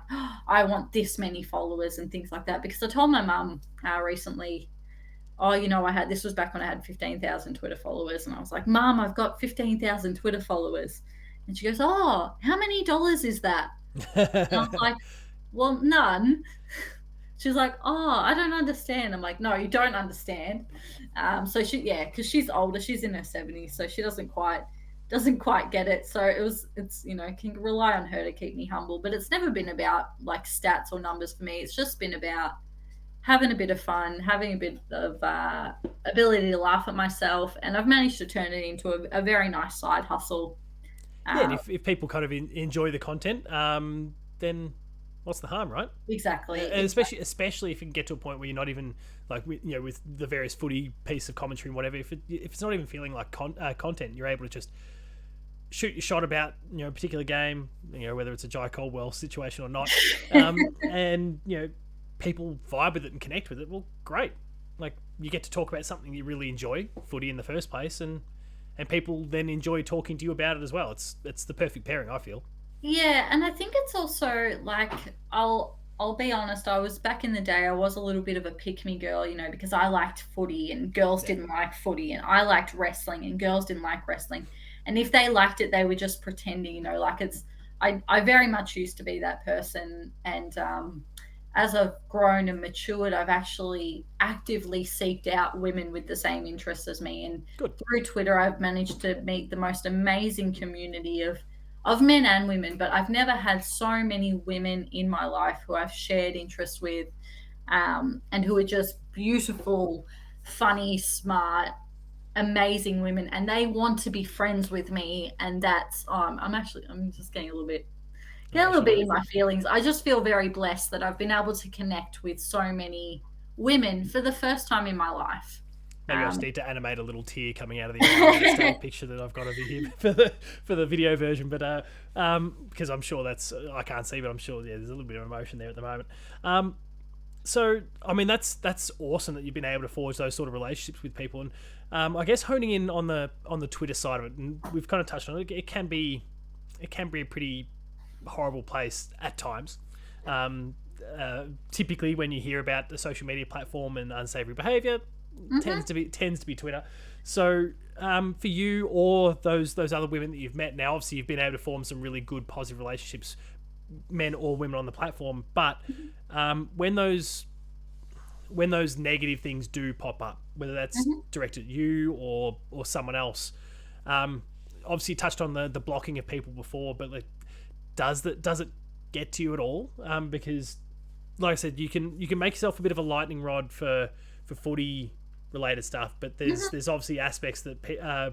Speaker 2: I want this many followers and things like that. Because I told my mum recently, oh, I had this was back when I had 15,000 Twitter followers, and I was like, Mum, I've got 15,000 Twitter followers, and she goes, oh, how many dollars is that? And I was like, well, none. She's like, oh, I don't understand. I'm like, no, you don't understand. So yeah, because she's older, she's in her 70s, so she doesn't quite get it. So it's can rely on her to keep me humble, but it's never been about like stats or numbers for me. It's just been about having a bit of fun, having a bit of ability to laugh at myself, and I've managed to turn it into a very nice side hustle.
Speaker 1: Yeah, and if people kind of enjoy the content, then what's the harm, right?
Speaker 2: Exactly.
Speaker 1: And especially if you can get to a point where you're not even like with the various footy piece of commentary and whatever. If it's not even feeling like content, you're able to just shoot your shot about a particular game, whether it's a Jai Caldwell situation or not, and people vibe with it and connect with it. Well, great. Like you get to talk about something you really enjoy, footy in the first place, and people then enjoy talking to you about it as well. It's the perfect pairing, I feel.
Speaker 2: Yeah, and I think it's also like I'll be honest, I was back in the day, I was a little bit of a pick me girl, because I liked footy and girls
Speaker 1: Yeah.
Speaker 2: didn't like footy, and I liked wrestling and girls didn't like wrestling. And if they liked it, they were just pretending, like I very much used to be that person. And as I've grown and matured, I've actually actively seeked out women with the same interests as me. And
Speaker 1: Good.
Speaker 2: through Twitter, I've managed to meet the most amazing community of men and women, but I've never had so many women in my life who I've shared interests with, and who are just beautiful, funny, smart, amazing women, and they want to be friends with me. And that's I'm just getting a little bit in my feelings. I just feel very blessed that I've been able to connect with so many women for the first time in my life.
Speaker 1: Maybe I just need to animate a little tear coming out of the eye of the picture that I've got over here for the video version. But because I'm sure I can't see, but I'm sure there's a little bit of emotion there at the moment. So I mean that's awesome that you've been able to forge those sort of relationships with people, and I guess honing in on the Twitter side of it, and we've kind of touched on it. It can be a pretty horrible place at times. Typically, when you hear about the social media platform and unsavory behaviour, tends to be Twitter. So for you or those other women that you've met now, obviously you've been able to form some really good positive relationships, men or women on the platform. But when those negative things do pop up, whether that's directed at you or someone else, obviously you touched on the blocking of people before, but like does it get to you at all? Because like I said, you can make yourself a bit of a lightning rod for footy related stuff, but there's obviously aspects that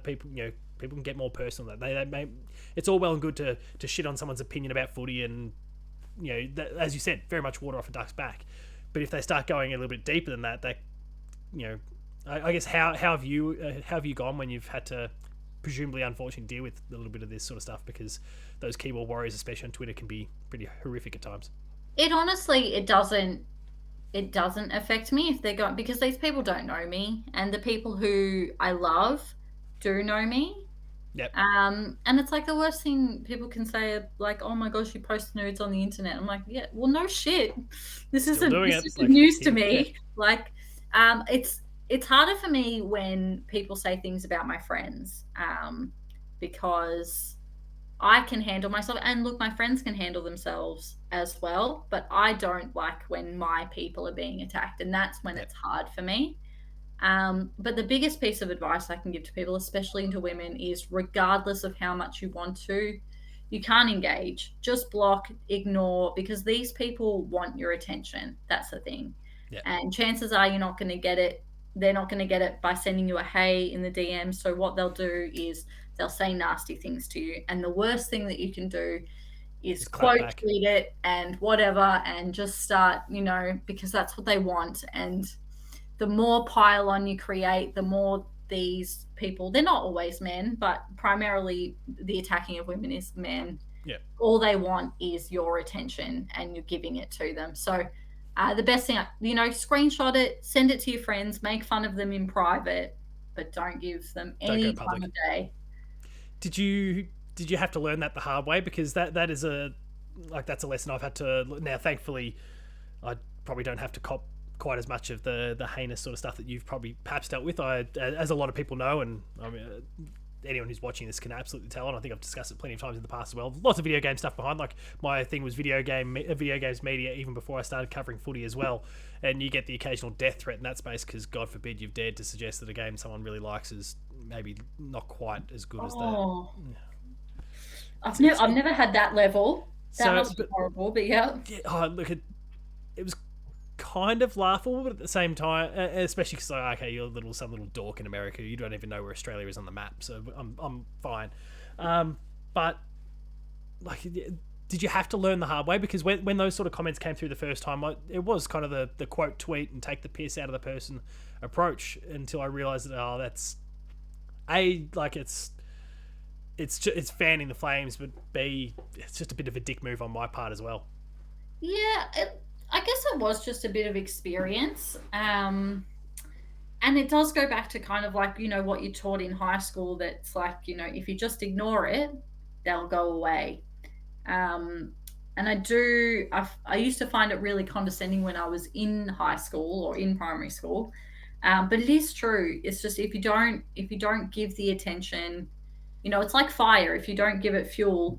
Speaker 1: people can get more personal. That it's all well and good to shit on someone's opinion about footy, and as you said, very much water off a duck's back. But if they start going a little bit deeper than that, I guess how have you gone when you've had to presumably unfortunately deal with a little bit of this sort of stuff, because those keyboard warriors, especially on Twitter, can be pretty horrific at times.
Speaker 2: It honestly, it doesn't affect me if they're going, because these people don't know me, and the people who I love do know me.
Speaker 1: Yep.
Speaker 2: And it's like the worst thing people can say, like, "Oh my gosh, you post nudes on the internet." I'm like, yeah, well, no shit. This isn't news to me. Yeah. Like, it's harder for me when people say things about my friends, because I can handle myself, and look, my friends can handle themselves as well, but I don't like when my people are being attacked, and that's when it's hard for me. But the biggest piece of advice I can give to people, especially to women, is regardless of how much you want to, you can't engage. Just block, ignore, because these people want your attention. That's the thing.
Speaker 1: Yeah.
Speaker 2: And chances are you're not going to get it. They're not going to get it by sending you a hey in the DM. So what they'll do is they'll say nasty things to you. And the worst thing that you can do is quote tweet it and whatever, and just start, because that's what they want. And the more pile-on you create, the more these people, they're not always men, but primarily the attacking of women is men.
Speaker 1: Yeah.
Speaker 2: All they want is your attention, and you're giving it to them. So the best thing, screenshot it, send it to your friends, make fun of them in private, but don't give them any time of day.
Speaker 1: Did you have to learn that the hard way? Because that is that's a lesson I've had to now. Thankfully, I probably don't have to cop quite as much of the heinous sort of stuff that you've probably perhaps dealt with. As a lot of people know, and I mean, anyone who's watching this can absolutely tell, and I think I've discussed it plenty of times in the past as well. Lots of video game stuff behind. Like my thing was video games media even before I started covering footy as well. And you get the occasional death threat in that space because God forbid you've dared to suggest that a game someone really likes is maybe not quite as good as that.
Speaker 2: I've never had that level. That must be horrible, but yeah.
Speaker 1: Look, it was kind of laughable, but at the same time, especially because you're some little dork in America. You don't even know where Australia is on the map, so I'm fine. but like, did you have to learn the hard way? Because when those sort of comments came through the first time, it was kind of the quote tweet and take the piss out of the person approach, until I realized that, oh, that's like it's fanning the flames, but B, it's just a bit of a dick move on my part as well.
Speaker 2: Yeah, I guess it was just a bit of experience. And it does go back to kind of like, what you taught in high school, that's like, if you just ignore it, they'll go away. And I used to find it really condescending when I was in high school or in primary school. But it is true. It's just if you don't give the attention, it's like fire. If you don't give it fuel,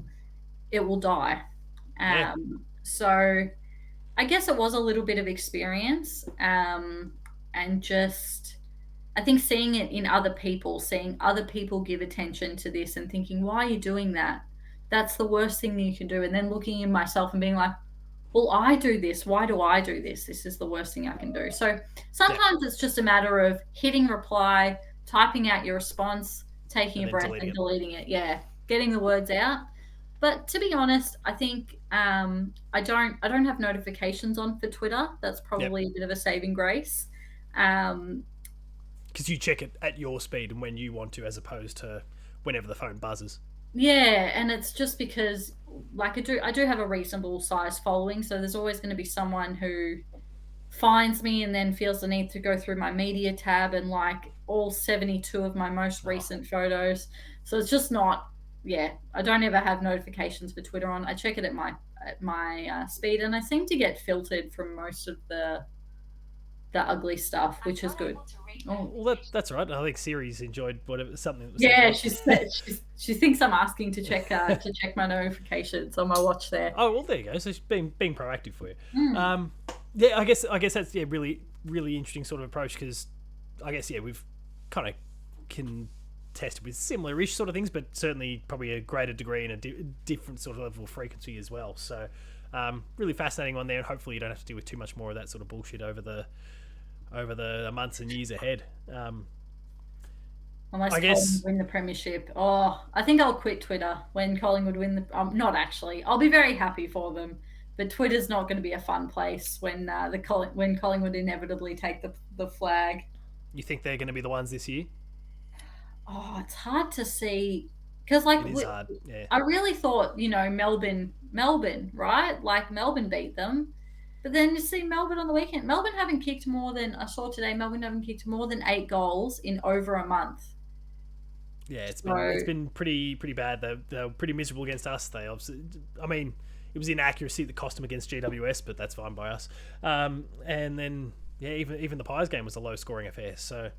Speaker 2: it will die.
Speaker 1: Yeah,
Speaker 2: So I guess it was a little bit of experience, and just I think seeing other people give attention to this and thinking, why are you doing that? That's the worst thing that you can do. And then looking in myself and being like, well, I do this. Why do I do this? This is the worst thing I can do. So
Speaker 1: yeah,
Speaker 2: sometimes it's just a matter of hitting reply, typing out your response, taking
Speaker 1: and
Speaker 2: a
Speaker 1: then
Speaker 2: breath
Speaker 1: deleting
Speaker 2: and
Speaker 1: it.
Speaker 2: deleting it. Yeah, getting the words out. But to be honest, I think I don't have notifications on for Twitter. That's
Speaker 1: Yep,
Speaker 2: probably a bit of a saving grace. Um,
Speaker 1: because you check it at your speed and when you want to, as opposed to whenever the phone buzzes.
Speaker 2: yeah, and it's just because like I do have a reasonable size following, so there's always going to be someone who finds me and then feels the need to go through my media tab and like all 72 of my most
Speaker 1: Oh,
Speaker 2: recent photos. So it's just not, yeah, I don't ever have notifications for Twitter on. I check it at my speed, and I seem to get filtered from most of the ugly stuff, which is good. Oh,
Speaker 1: well, that's right. I think Siri's enjoyed whatever something that was sent to
Speaker 2: yeah,
Speaker 1: us.
Speaker 2: she thinks I'm asking to check my notifications on my watch there.
Speaker 1: Oh, well, there you go. So she's being proactive for you.
Speaker 2: Mm.
Speaker 1: Yeah, I guess that's, yeah, really interesting sort of approach, because I guess, yeah, we've kind of can test with similar-ish sort of things, but certainly probably a greater degree and a different sort of level of frequency as well. So really fascinating one there, and hopefully you don't have to deal with too much more of that sort of bullshit over the months and years ahead.
Speaker 2: Unless
Speaker 1: I
Speaker 2: Collingwood
Speaker 1: guess,
Speaker 2: win the premiership. Oh, I think I'll quit Twitter when Collingwood win the. Not actually. I'll be very happy for them, but Twitter's not going to be a fun place when Collingwood inevitably take the flag.
Speaker 1: you think they're going to be the ones this year?
Speaker 2: Oh, it's hard to see because like
Speaker 1: It is hard. Yeah,
Speaker 2: I really thought Melbourne, right? Like Melbourne beat them, but then you see Melbourne on the weekend. Melbourne haven't kicked more than I saw today. Melbourne haven't kicked more than 8 goals in over a month.
Speaker 1: yeah. It's been
Speaker 2: So
Speaker 1: it's been pretty bad. They're pretty miserable against us. They obviously, I mean, it was inaccuracy that cost them against GWS, but that's fine by us. And then, yeah, even the Pies game was a low scoring affair. So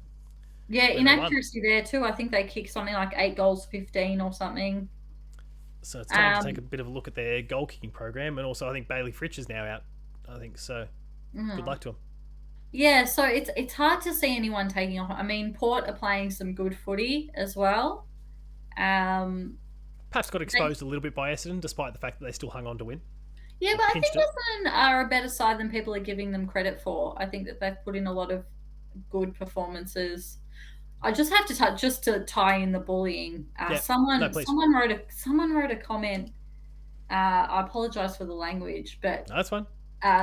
Speaker 2: yeah,
Speaker 1: when they won,
Speaker 2: inaccuracy there too. I think they kicked something like 8 goals, 15 or something.
Speaker 1: so it's time to take a
Speaker 2: Um,
Speaker 1: bit of a look at their goal kicking program. And also, I think Bailey Fritsch is now out. I think so. Good
Speaker 2: mm.
Speaker 1: luck to him.
Speaker 2: Yeah, so it's hard to see anyone taking off. I mean, Port are playing some good footy as well. Um,
Speaker 1: Perhaps got
Speaker 2: they,
Speaker 1: exposed a little bit by Essendon, despite the fact that they still hung on to win
Speaker 2: yeah,
Speaker 1: or
Speaker 2: but I think
Speaker 1: pinched it.
Speaker 2: Essendon are a better side than people are giving them credit for. I think that they've put in a lot of good performances. I just have to touch just to tie in the bullying.
Speaker 1: Yeah, no, please.
Speaker 2: Someone wrote a comment. I apologize for the language, but
Speaker 1: No, that's fine.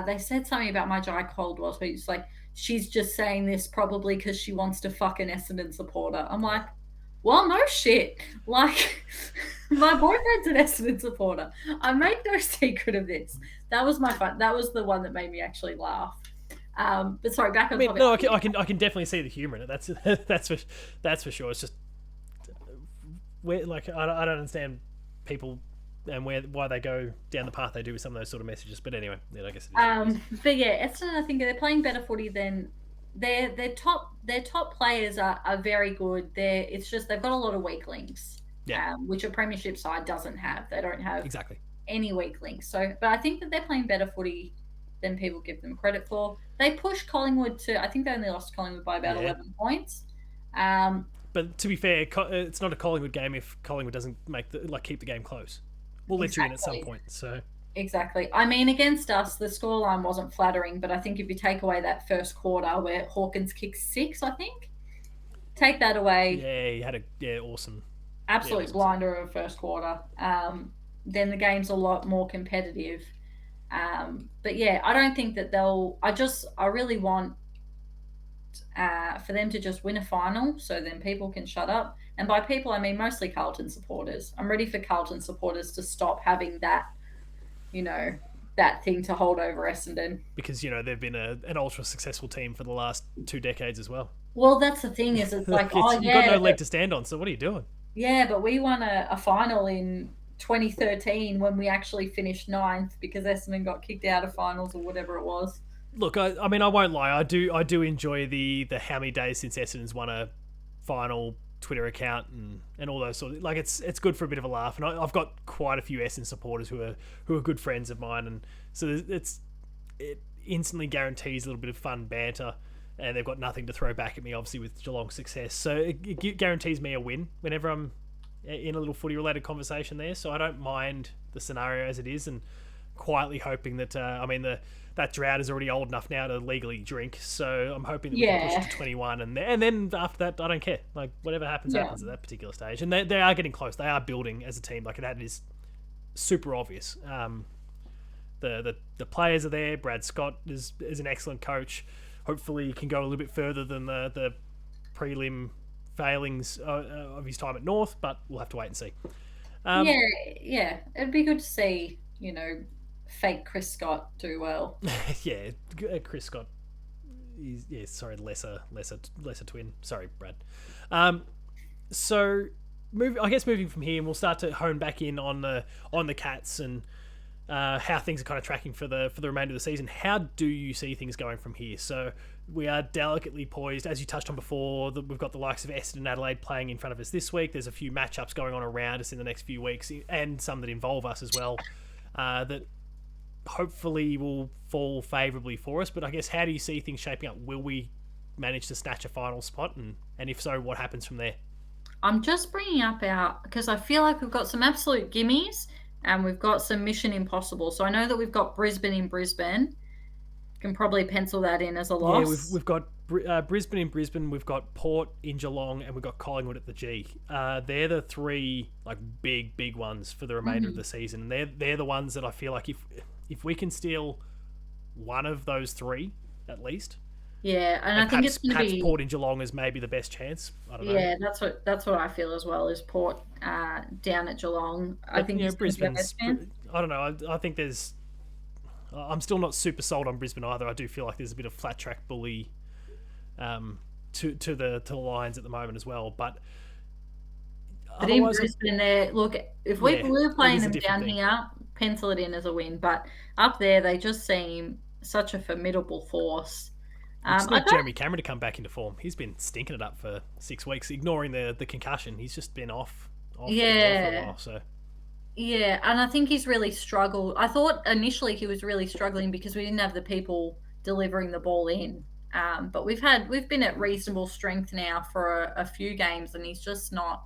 Speaker 2: they said something about my Jai Caldwell. So it's like she's just saying this probably because she wants to fuck an Essendon supporter. I'm like, well, no shit. Like, my boyfriend's an Essendon supporter. I make no secret of this. That was my fun. That was the one that made me actually laugh. But sorry, back
Speaker 1: I
Speaker 2: on
Speaker 1: mean,
Speaker 2: topic.
Speaker 1: no, I can definitely see the humour in it. That's for sure. It's just like I don't understand people and why they go down the path they do with some of those sort of messages. But anyway, yeah, I guess it is what it is.
Speaker 2: But yeah, Essendon, I think they're playing better footy than their top players are very good. It's just they've got a lot of weaklings,
Speaker 1: Yeah,
Speaker 2: which a premiership side doesn't have. They don't have
Speaker 1: exactly.
Speaker 2: any weaklings. So, but I think that they're playing better footy than people give them credit for. They pushed Collingwood to. I think they only lost Collingwood by about
Speaker 1: Yeah,
Speaker 2: 11 points. Um,
Speaker 1: but to be fair, it's not a Collingwood game if Collingwood doesn't keep the game close. We'll let you in at some
Speaker 2: exactly.
Speaker 1: point. So
Speaker 2: Exactly. I mean, against us, the scoreline wasn't flattering, but I think if you take away that first quarter where Hawkins kicked 6, I think, take that away.
Speaker 1: yeah, you had a awesome. Yeah, it
Speaker 2: absolute
Speaker 1: was awesome.
Speaker 2: blinder of first quarter. Then the game's a lot more competitive. But yeah, I don't think that they'll. I really want for them to just win a final, so then people can shut up. And by people, I mean mostly Carlton supporters. I'm ready for Carlton supporters to stop having that, you know, that thing to hold over Essendon.
Speaker 1: Because they've been an ultra successful team for the last 2 decades as well.
Speaker 2: Well, that's the thing is, it's like, oh
Speaker 1: You've got no
Speaker 2: yeah,
Speaker 1: leg to stand on. So what are you doing?
Speaker 2: yeah, but we won a final in 2013 when we actually finished ninth because Essendon got kicked out of finals or whatever it was.
Speaker 1: Look, I mean, I won't lie. I do enjoy the how many days since Essendon's won a final Twitter account and all those sort of, like, it's good for a bit of a laugh. And I've got quite a few Essendon supporters who are good friends of mine, and so it instantly guarantees a little bit of fun banter. And they've got nothing to throw back at me, obviously, with Geelong's success. So it guarantees me a win whenever I'm in a little footy related conversation there. So I don't mind the scenario as it is, and quietly hoping that that drought is already old enough now to legally drink. So I'm hoping that we can push it
Speaker 2: Yeah,
Speaker 1: to 21, and then after that, I don't care. Like, whatever happens,
Speaker 2: yeah,
Speaker 1: happens at that particular stage. And they are getting close. They are building as a team. Like, that is super obvious. The players are there. Brad Scott is an excellent coach. Hopefully, he can go a little bit further than the prelim failings of his time at North, but we'll have to wait and see. Um,
Speaker 2: yeah, yeah. It'd be good to see, fake Chris Scott do well.
Speaker 1: yeah, Chris Scott. Sorry, lesser twin. Sorry, Brad. Um, so I guess moving from here, and we'll start to hone back in on the Cats and how things are kind of tracking for the remainder of the season. How do you see things going from here? So we are delicately poised, as you touched on before. We've got the likes of Essendon and Adelaide playing in front of us this week. There's a few matchups going on around us in the next few weeks, and some that involve us as well. That hopefully will fall favourably for us. But I guess, how do you see things shaping up? Will we manage to snatch a final spot, and if so, what happens from there?
Speaker 2: I'm just bringing up because I feel like we've got some absolute gimmies and we've got some Mission Impossible. So I know that we've got Brisbane in Brisbane. Can probably pencil that in as a
Speaker 1: Yeah,
Speaker 2: loss.
Speaker 1: we've got Brisbane in Brisbane, we've got Port in Geelong, and we've got Collingwood at the G. They're the three, like, big ones for the remainder of
Speaker 2: Mhm.
Speaker 1: the season. And they're the ones that I feel like if we can steal one of those three at least,
Speaker 2: Yeah, and
Speaker 1: and
Speaker 2: I think
Speaker 1: perhaps
Speaker 2: it's going to
Speaker 1: perhaps
Speaker 2: be.
Speaker 1: Port in Geelong is maybe the best chance. I don't know.
Speaker 2: Yeah, that's what I feel as well. Is Port down at Geelong? I
Speaker 1: But
Speaker 2: think he's going to be our best man.
Speaker 1: I don't know. I think there's. I'm still not super sold on Brisbane either. I do feel like there's a bit of flat track bully to the Lions at the moment as well. But
Speaker 2: But in
Speaker 1: otherwise,
Speaker 2: Brisbane, there look if
Speaker 1: yeah,
Speaker 2: we were
Speaker 1: it
Speaker 2: playing
Speaker 1: is a
Speaker 2: them
Speaker 1: different
Speaker 2: down
Speaker 1: thing.
Speaker 2: here, pencil it in as a win. But up there, they just seem such a formidable force.
Speaker 1: We just
Speaker 2: I
Speaker 1: need
Speaker 2: don't.
Speaker 1: Jeremy Cameron to come back into form. He's been stinking it up for 6 weeks, ignoring the concussion. He's just been off the boil for a
Speaker 2: Yeah,
Speaker 1: while. So
Speaker 2: yeah, and I think he's really struggled. I thought initially he was really struggling because we didn't have the people delivering the ball in. But we've been at reasonable strength now for a few games, and he's just not.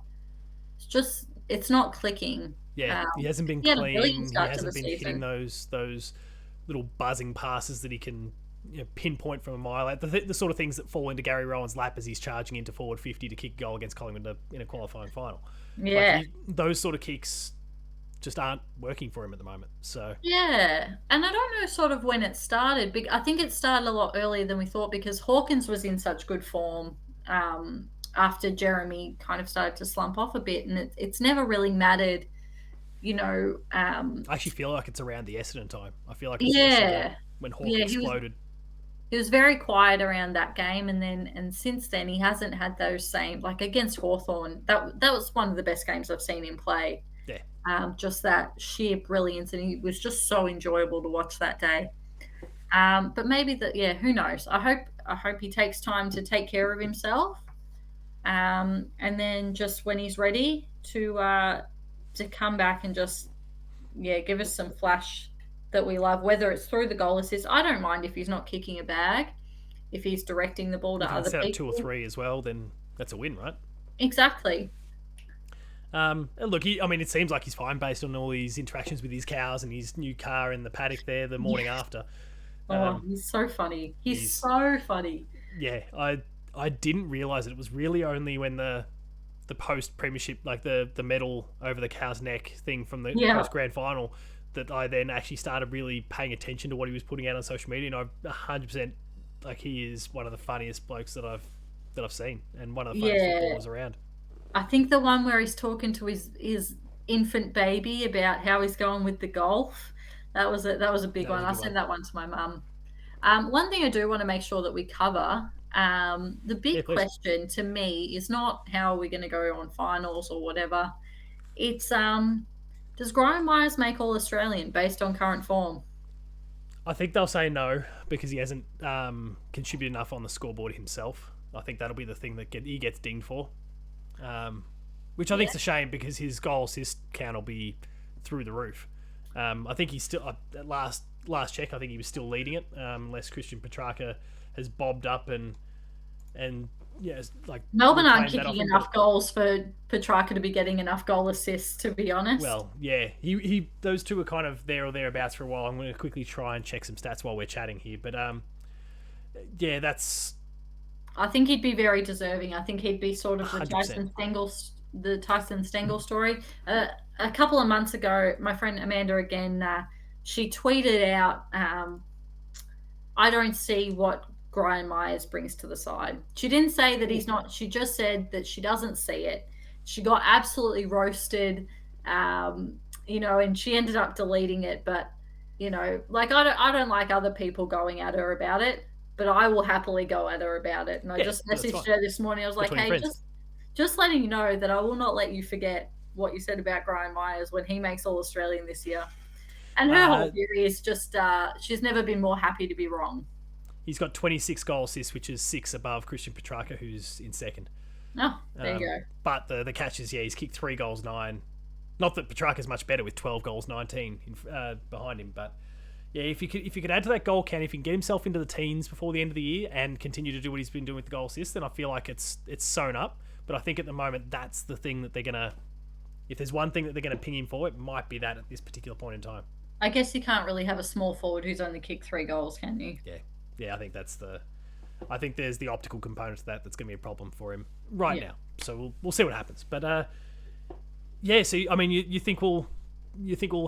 Speaker 2: It's not clicking.
Speaker 1: yeah, he hasn't been
Speaker 2: He had a brilliant
Speaker 1: clean. He
Speaker 2: start to the
Speaker 1: hasn't been hitting
Speaker 2: season.
Speaker 1: those little buzzing passes that he can pinpoint from a mile out. The sort of things that fall into Gary Rowan's lap as he's charging into forward 50 to kick a goal against Collingwood in a qualifying final. Like,
Speaker 2: Yeah,
Speaker 1: those sort of kicks just aren't working for him at the moment. So
Speaker 2: yeah, and I don't know sort of when it started. I think it started a lot earlier than we thought because Hawkins was in such good form after Jeremy kind of started to slump off a bit, and it's never really mattered, you know.
Speaker 1: I actually feel like it's around the Essendon time. I feel like it's Essendon
Speaker 2: Yeah,
Speaker 1: when Hawk
Speaker 2: yeah,
Speaker 1: exploded.
Speaker 2: he was very quiet around that game, and since then he hasn't had those same like against Hawthorn. That was one of the best games I've seen him play.
Speaker 1: Yeah,
Speaker 2: Just that sheer brilliance, and he was just so enjoyable to watch that day. But maybe that, yeah, who knows? I hope he takes time to take care of himself, and then just when he's ready to come back and just yeah give us some flash that we love, whether it's through the goal assist. I don't mind if he's not kicking a bag, if he's directing the ball to
Speaker 1: if he can
Speaker 2: other
Speaker 1: set up two or
Speaker 2: people.
Speaker 1: three as well, then that's a win, right?
Speaker 2: Exactly.
Speaker 1: And look, I mean, it seems like he's fine based on all these interactions with his cows and his new car in the paddock there the morning
Speaker 2: Yeah.
Speaker 1: after.
Speaker 2: Oh,
Speaker 1: Um,
Speaker 2: he's so funny. He's
Speaker 1: he's
Speaker 2: so funny.
Speaker 1: yeah, I didn't realize it. It was really only when the the post premiership, like the medal over the cow's neck thing from the
Speaker 2: Yeah.
Speaker 1: post grand final, that I then actually started really paying attention to what he was putting out on social media, and I 100% like he is one of the funniest blokes that I've seen, and one of the funniest
Speaker 2: Yeah.
Speaker 1: footballers around.
Speaker 2: I think the one where he's talking to his infant baby about how he's going with the golf. That was a big
Speaker 1: That was
Speaker 2: one.
Speaker 1: a
Speaker 2: I
Speaker 1: good
Speaker 2: sent
Speaker 1: one.
Speaker 2: that one to my mum. One thing I do want to make sure that we cover, the
Speaker 1: Yeah,
Speaker 2: big
Speaker 1: please.
Speaker 2: question to me is not how are we going to go on finals or whatever. It's does Brian Myers make All Australian based on current form?
Speaker 1: I think they'll say no because he hasn't contributed enough on the scoreboard himself. I think that'll be the thing that he gets dinged for, which I
Speaker 2: Yeah.
Speaker 1: think's a shame because his goal assist count will be through the roof. I think he's still at last check. I think he was still leading it, unless Christian Petrarca has bobbed up and yeah, like
Speaker 2: Melbourne aren't
Speaker 1: reclaimed that off
Speaker 2: kicking
Speaker 1: him.
Speaker 2: enough
Speaker 1: But
Speaker 2: goals for Petrarca to be getting enough goal assists, to be honest.
Speaker 1: well, yeah, he those two are kind of there or thereabouts for a while. I'm going to quickly try and check some stats while we're chatting here, but yeah, that's
Speaker 2: I think he'd be very deserving. I think he'd be sort of
Speaker 1: 100%.
Speaker 2: The Tyson Stengel story. A couple of months ago, my friend Amanda again, she tweeted out, "I don't see what Brian Myers brings to the side." She didn't say that he's not. She just said that she doesn't see it. She got absolutely roasted, and she ended up deleting it. But like I don't like other people going at her about it, but I will happily go at her about it. And I
Speaker 1: Yeah,
Speaker 2: just
Speaker 1: that's
Speaker 2: messaged
Speaker 1: fine.
Speaker 2: her this morning. I was like,
Speaker 1: Between
Speaker 2: "Hey,
Speaker 1: friends.
Speaker 2: just letting you know that I will not let you forget what you said about Brian Myers when he makes All Australian this year." And her whole
Speaker 1: Uh,
Speaker 2: theory is just she's never been more happy to be wrong.
Speaker 1: he's got 26 goal assists, which is 6 above Christian Petrarca, who's in second.
Speaker 2: Oh, there you go.
Speaker 1: But the catch is, yeah, he's kicked 3 goals, 9. Not that Petrarca's much better with 12 goals, 19 behind him, but yeah, if you could add to that goal count, if he can get himself into the teens before the end of the year and continue to do what he's been doing with the goal assists, then I feel like it's sewn up. But I think at the moment that's the thing that they're gonna. If there's one thing that they're gonna ping him for, it might be that at this particular point in time.
Speaker 2: I guess you can't really have a small forward who's only kicked 3 goals, can you?
Speaker 1: Yeah, I think that's the. I think there's the optical component to that's going to be a problem for him right
Speaker 2: Yeah.
Speaker 1: now. So we'll see what happens. But yeah, so I mean, you think we'll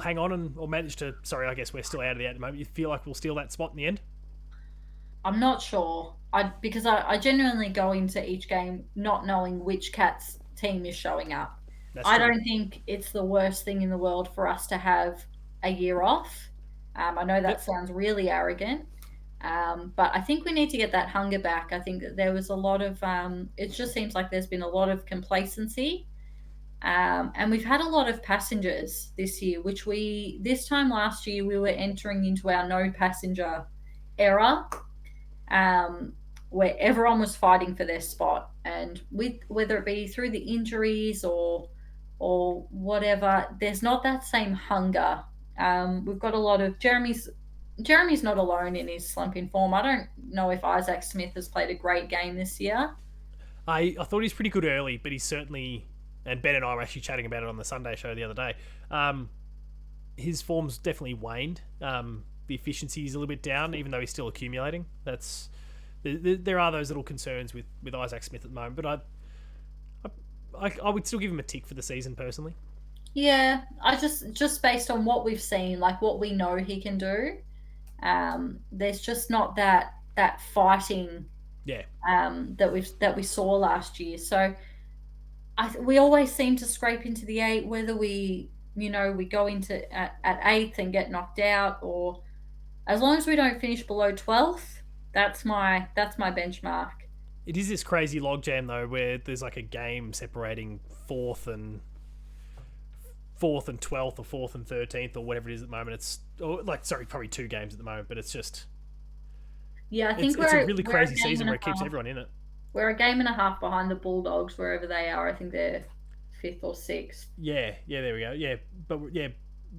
Speaker 1: hang on or manage to? Sorry, I guess we're still out of the at the moment. You feel like we'll steal that spot in the end?
Speaker 2: I'm not sure. Because I genuinely go into each game not knowing which Cats team is showing up.
Speaker 1: That's
Speaker 2: I
Speaker 1: true.
Speaker 2: don't think it's the worst thing in the world for us to have a year off. I know that
Speaker 1: Yep.
Speaker 2: sounds really arrogant, but I think we need to get that hunger back. I think that there was a lot of, it just seems like there's been a lot of complacency. And we've had a lot of passengers this year, this time last year, we were entering into our no passenger era, where everyone was fighting for their spot. And whether it be through the injuries or whatever, there's not that same hunger. We've got a lot of Jeremy's not alone in his slump in form. I don't know if Isaac Smith has played a great game this year.
Speaker 1: I thought he was pretty good early, but he's certainly. And Ben and I were actually chatting about it on the Sunday show the other day. His form's definitely waned. The efficiency is a little bit down, even though he's still accumulating. There are those little concerns with Isaac Smith at the moment, but I would still give him a tick for the season personally.
Speaker 2: Yeah, I just based on what we've seen, like what we know he can do. There's just not that fighting
Speaker 1: Yeah,
Speaker 2: that we saw last year. So we always seem to scrape into the 8, whether we go into at 8th and get knocked out, or as long as we don't finish below 12th, that's my benchmark.
Speaker 1: it is this crazy logjam though, where there's like a game separating fourth and 12th, or 4th and 13th, or whatever it is at the moment. Probably 2 games at the moment, but it's just
Speaker 2: Yeah, I think
Speaker 1: it's a really
Speaker 2: we're
Speaker 1: crazy
Speaker 2: a game
Speaker 1: season
Speaker 2: and
Speaker 1: where
Speaker 2: a
Speaker 1: it keeps
Speaker 2: half.
Speaker 1: everyone in it.
Speaker 2: We're a game and a half behind the Bulldogs, wherever they are. I think they're 5th or 6th.
Speaker 1: Yeah, there we go. Yeah, but yeah,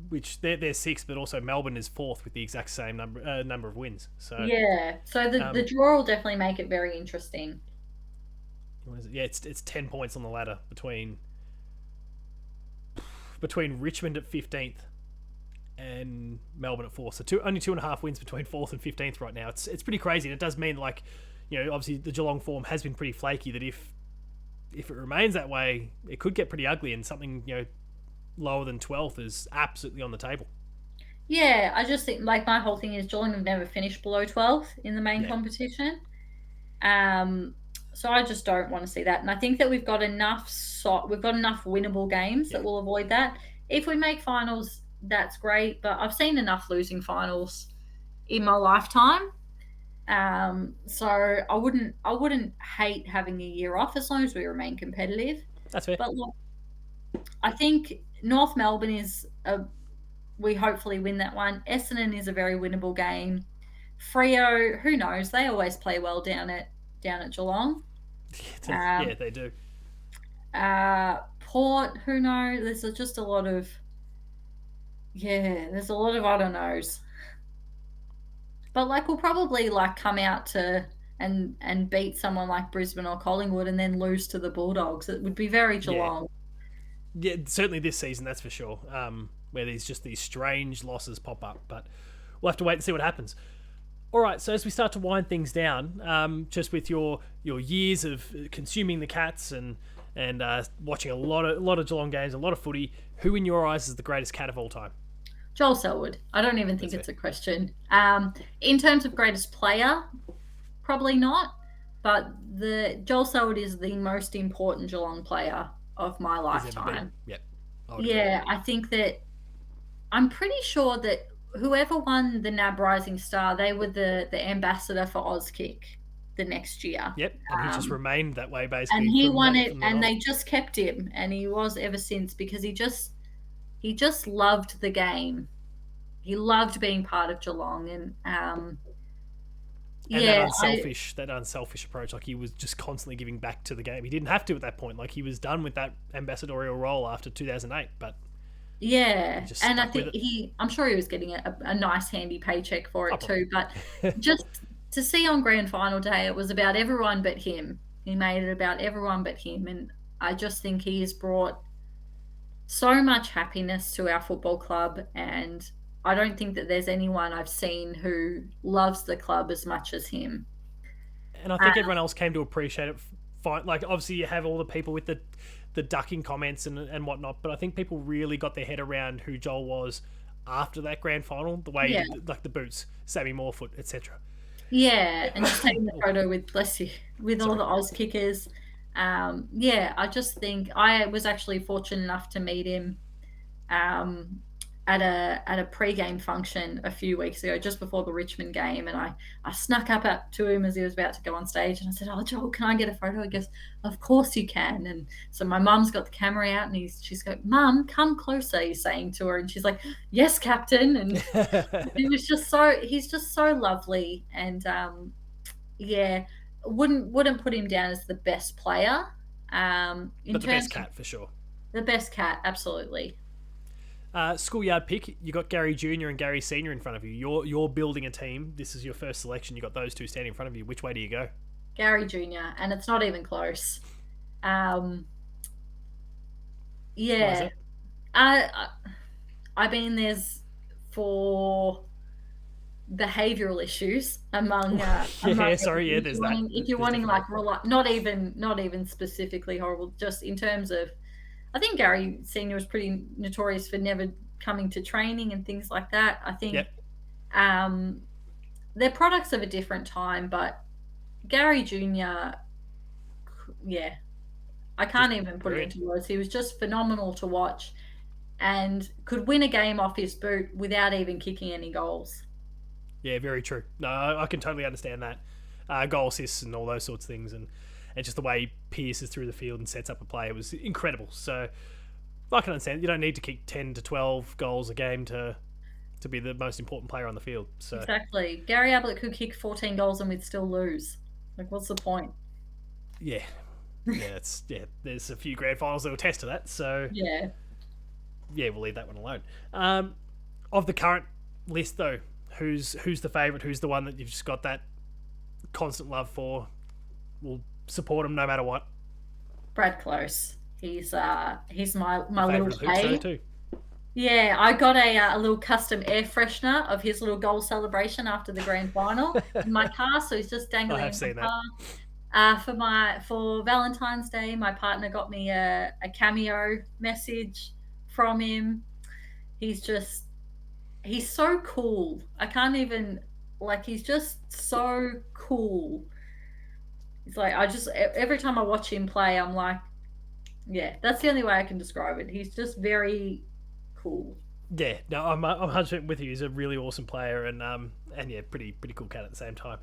Speaker 1: which they're 6th, but also Melbourne is 4th with the exact same number of wins. So
Speaker 2: Yeah, so the draw will definitely make it very interesting.
Speaker 1: what is it? Yeah, it's 10 points on the ladder between Richmond at 15th and Melbourne at 4th. So only 2.5 wins between 4th and 15th right now. It's pretty crazy, and it does mean, like, obviously the Geelong form has been pretty flaky. That if if it remains that way, it could get pretty ugly, and something lower than 12th is absolutely on the table.
Speaker 2: Yeah, I just think like my whole thing is Geelong have never finished below 12th in the main
Speaker 1: Yeah,
Speaker 2: competition. Um, so I just don't want to see that. And I think that we've got enough we've got enough winnable games
Speaker 1: yeah,
Speaker 2: that will avoid that. If we make finals, that's great. But I've seen enough losing finals in my lifetime. So I wouldn't hate having a year off as long as we remain competitive.
Speaker 1: that's fair.
Speaker 2: But look, I think North Melbourne is we hopefully win that one. Essendon is a very winnable game. Freo, who knows? They always play well down at Geelong.
Speaker 1: Yeah,
Speaker 2: Um,
Speaker 1: they do.
Speaker 2: Port, who knows? There's just a lot of there's a lot of I don't knows. But like we'll probably like come out to and beat someone like Brisbane or Collingwood and then lose to the Bulldogs. It would be very
Speaker 1: Yeah,
Speaker 2: Geelong.
Speaker 1: yeah, certainly this season, that's for sure. Where there's just these strange losses pop up, but we'll have to wait and see what happens. All right, so as we start to wind things down, just with your years of consuming the Cats and watching a lot of Geelong games, a lot of footy, who in your eyes is the greatest Cat of all time?
Speaker 2: Joel Selwood. I don't even think
Speaker 1: That's
Speaker 2: it's
Speaker 1: it.
Speaker 2: a question. In terms of greatest player, probably not. But the Joel Selwood is the most important Geelong player of my
Speaker 1: There's ever been.
Speaker 2: lifetime.
Speaker 1: Yep, I would agree.
Speaker 2: Yeah, I think that I'm pretty sure that whoever won the NAB Rising Star, they were the ambassador for Auskick the next year.
Speaker 1: Yep, and he just
Speaker 2: Um,
Speaker 1: remained that way
Speaker 2: and
Speaker 1: basically
Speaker 2: he
Speaker 1: from
Speaker 2: won it,
Speaker 1: the
Speaker 2: and
Speaker 1: development.
Speaker 2: they just kept him, and he was ever since because he just loved the game. He loved being part of Geelong, and
Speaker 1: And that
Speaker 2: yeah,
Speaker 1: unselfish approach, like he was just constantly giving back to the game. He didn't have to at that point. Like he was done with that ambassadorial role after 2008, but he
Speaker 2: yeah,
Speaker 1: just
Speaker 2: and I
Speaker 1: stuck with
Speaker 2: think
Speaker 1: it.
Speaker 2: I'm sure he was getting a nice handy paycheck for
Speaker 1: Oh,
Speaker 2: it
Speaker 1: probably.
Speaker 2: too. But just to see on grand final day, it was about everyone but him. He made it about everyone but him, and I just think he has brought so much happiness to our football club, and I don't think that there's anyone I've seen who loves the club as much as him.
Speaker 1: And I
Speaker 2: Uh,
Speaker 1: think everyone else came to appreciate it. Fine, like obviously you have all the people with the ducking comments and whatnot, but I think people really got their head around who Joel was after that grand final, the way he
Speaker 2: yeah,
Speaker 1: did like the boots, Sammy Morefoot, etc.
Speaker 2: yeah, and just taking the photo with bless you with all
Speaker 1: Sorry.
Speaker 2: the Oz kickers. Yeah, I just think I was actually fortunate enough to meet him um, at a pre-game function a few weeks ago, just before the Richmond game, and I snuck up to him as he was about to go on stage, and I said, "Oh, Joel, can I get a photo?" He goes, "Of course you can." And so my mum's got the camera out, and she's going, "Mum, come closer," he's saying to her, and she's like, "Yes, Captain." And he's just so lovely, and yeah, wouldn't put him down as the best player. In
Speaker 1: But the best
Speaker 2: terms of
Speaker 1: cat for sure.
Speaker 2: the best cat, absolutely.
Speaker 1: Schoolyard pick. You got Gary Junior and Gary Senior in front of you. You're building a team. This is your first selection. You got those two standing in front of you. Which way do you go?
Speaker 2: Gary Jr., and it's not even close. Um,
Speaker 1: Why is
Speaker 2: yeah,
Speaker 1: it?
Speaker 2: I, I mean, there's for behavioural issues among
Speaker 1: Yeah, sorry. Yeah,
Speaker 2: if
Speaker 1: there's
Speaker 2: you're
Speaker 1: that.
Speaker 2: wanting if you're
Speaker 1: There's
Speaker 2: wanting
Speaker 1: definitely
Speaker 2: like not even specifically horrible, just in terms of I think Gary Senior was pretty notorious for never coming to training and things like that. I
Speaker 1: that. Yep.
Speaker 2: think um, they're products of a different time, but Gary Jr. Yeah, I
Speaker 1: Just
Speaker 2: can't even put it
Speaker 1: brilliant.
Speaker 2: into words. He was just phenomenal to watch and could win a game off his boot without even kicking any goals.
Speaker 1: Yeah, very true. No, I can totally understand that. Goal assists and all those sorts of things, and just the way he pierces through the field and sets up a play, it was incredible. So I can understand. You don't need to kick 10 to 12 goals a game to be the most important player on the field. So
Speaker 2: Exactly. Gary Ablett could kick 14 goals and we'd still lose. Like, what's the point?
Speaker 1: yeah, yeah. There's a few grand finals that will test to that. So
Speaker 2: Yeah.
Speaker 1: yeah, we'll leave that one alone. Um, of the current list though, who's the favourite? Who's the one that you've just got that constant love for? We'll support him no matter what.
Speaker 2: Brad Close. He's my little
Speaker 1: Favourite of Hoopsto
Speaker 2: K.
Speaker 1: too.
Speaker 2: Yeah, I got a little custom air freshener of his little goal celebration after the grand final in my car, so he's just
Speaker 1: I
Speaker 2: dangling
Speaker 1: have
Speaker 2: in my
Speaker 1: seen that.
Speaker 2: car. For Valentine's Day, my partner got me a cameo message from him. He's so cool. I can't even he's just so cool. It's like every time I watch him play, I'm like, yeah, that's the only way I can describe it. He's just very cool.
Speaker 1: Yeah, no, I'm 100% with you. He's a really awesome player, and yeah, pretty cool cat at the same time.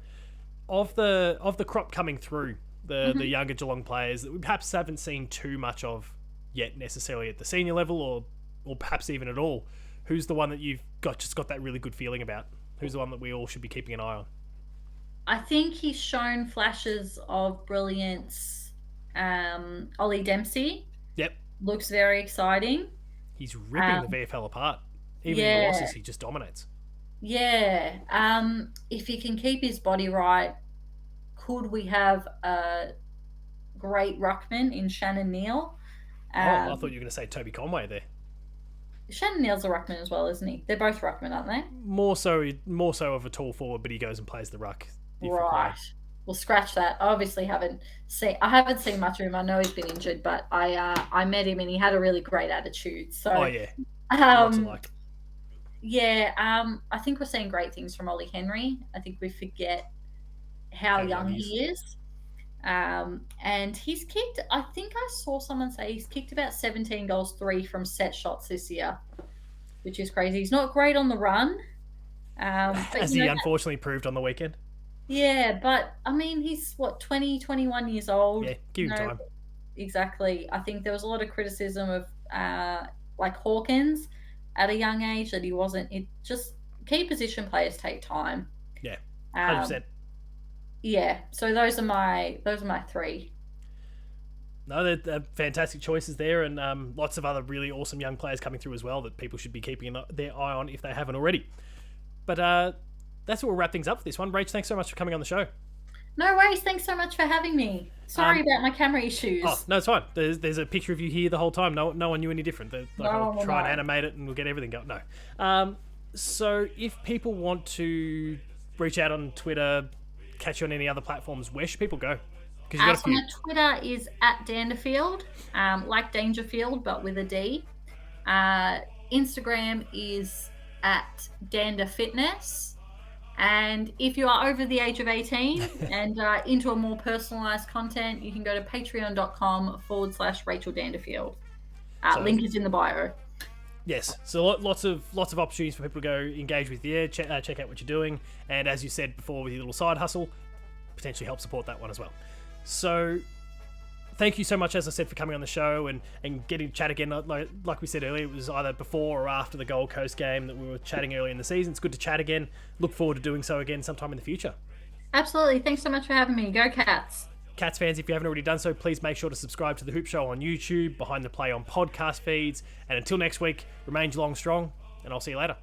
Speaker 1: Of the crop coming through, the younger Geelong players that we perhaps haven't seen too much of yet necessarily at the senior level, or perhaps even at all. Who's the one that you've got that really good feeling about? Who's the one that we all should be keeping an eye on?
Speaker 2: I think he's shown flashes of brilliance. Ollie Dempsey
Speaker 1: Yep,
Speaker 2: looks very exciting.
Speaker 1: he's ripping the VFL apart. Even in the
Speaker 2: Yeah,
Speaker 1: losses, he just dominates.
Speaker 2: yeah. If he can keep his body right, could we have a great ruckman in Shannon Neal?
Speaker 1: Oh, I thought
Speaker 2: Um,
Speaker 1: you were going to say Toby Conway there.
Speaker 2: Shannon Neal's a ruckman as well, isn't he? They're both ruckman, aren't they?
Speaker 1: More so of a tall forward, but he goes and plays the ruck if
Speaker 2: Right.
Speaker 1: required.
Speaker 2: We'll scratch that. I obviously haven't seen much of him. I know he's been injured, but I met him and he had a really great attitude. So
Speaker 1: Oh yeah, lots of
Speaker 2: um
Speaker 1: like.
Speaker 2: yeah, I think we're seeing great things from Ollie Henry. I think we forget how
Speaker 1: How young
Speaker 2: young
Speaker 1: he is.
Speaker 2: he is. And he's kicked, I think I saw someone say he's kicked about 17 goals, 3 from set shots this year, which is crazy. He's not great on the run. But
Speaker 1: As he unfortunately proved on the weekend.
Speaker 2: yeah, but I mean, he's what, 20, 21 years old.
Speaker 1: Yeah, give him time.
Speaker 2: Exactly. I think there was a lot of criticism of Hawkins at a young age that he wasn't. It just key position players take time.
Speaker 1: Yeah,
Speaker 2: Um,
Speaker 1: 100%.
Speaker 2: yeah. So those are my three.
Speaker 1: No, they're fantastic choices there, and lots of other really awesome young players coming through as well that people should be keeping their eye on if they haven't already. But that's what we'll wrap things up for this one. Rach, thanks so much for coming on the show.
Speaker 2: No worries. Thanks so much for having me. Sorry about my camera issues.
Speaker 1: Oh, no, it's fine. There's a picture of you here the whole time. No one knew any different. I'll try and animate it and we'll get everything going. No. So if people want to reach out on Twitter, catch you on any other platforms, where should people go? Because you got a
Speaker 2: So
Speaker 1: few.
Speaker 2: my Twitter is at Danderfield, like Dangerfield, but with a D. Instagram is at Dander Fitness. And if you are over the age of 18 and into a more personalised content, you can go to patreon.com/Rachel Danderfield. Link is in the bio.
Speaker 1: Yes, so lots of opportunities for people to go engage with you, check out what you're doing, and as you said before with your little side hustle, potentially help support that one as well. So thank you so much, as I said, for coming on the show and getting to chat again. Like we said earlier, it was either before or after the Gold Coast game that we were chatting early in the season. It's good to chat again. Look forward to doing so again sometime in the future.
Speaker 2: Absolutely. Thanks so much for having me. Go Cats.
Speaker 1: Cats fans, if you haven't already done so, please make sure to subscribe to The Hoop Show on YouTube, Behind the Play on podcast feeds, and until next week, remain Geelong strong, and I'll see you later.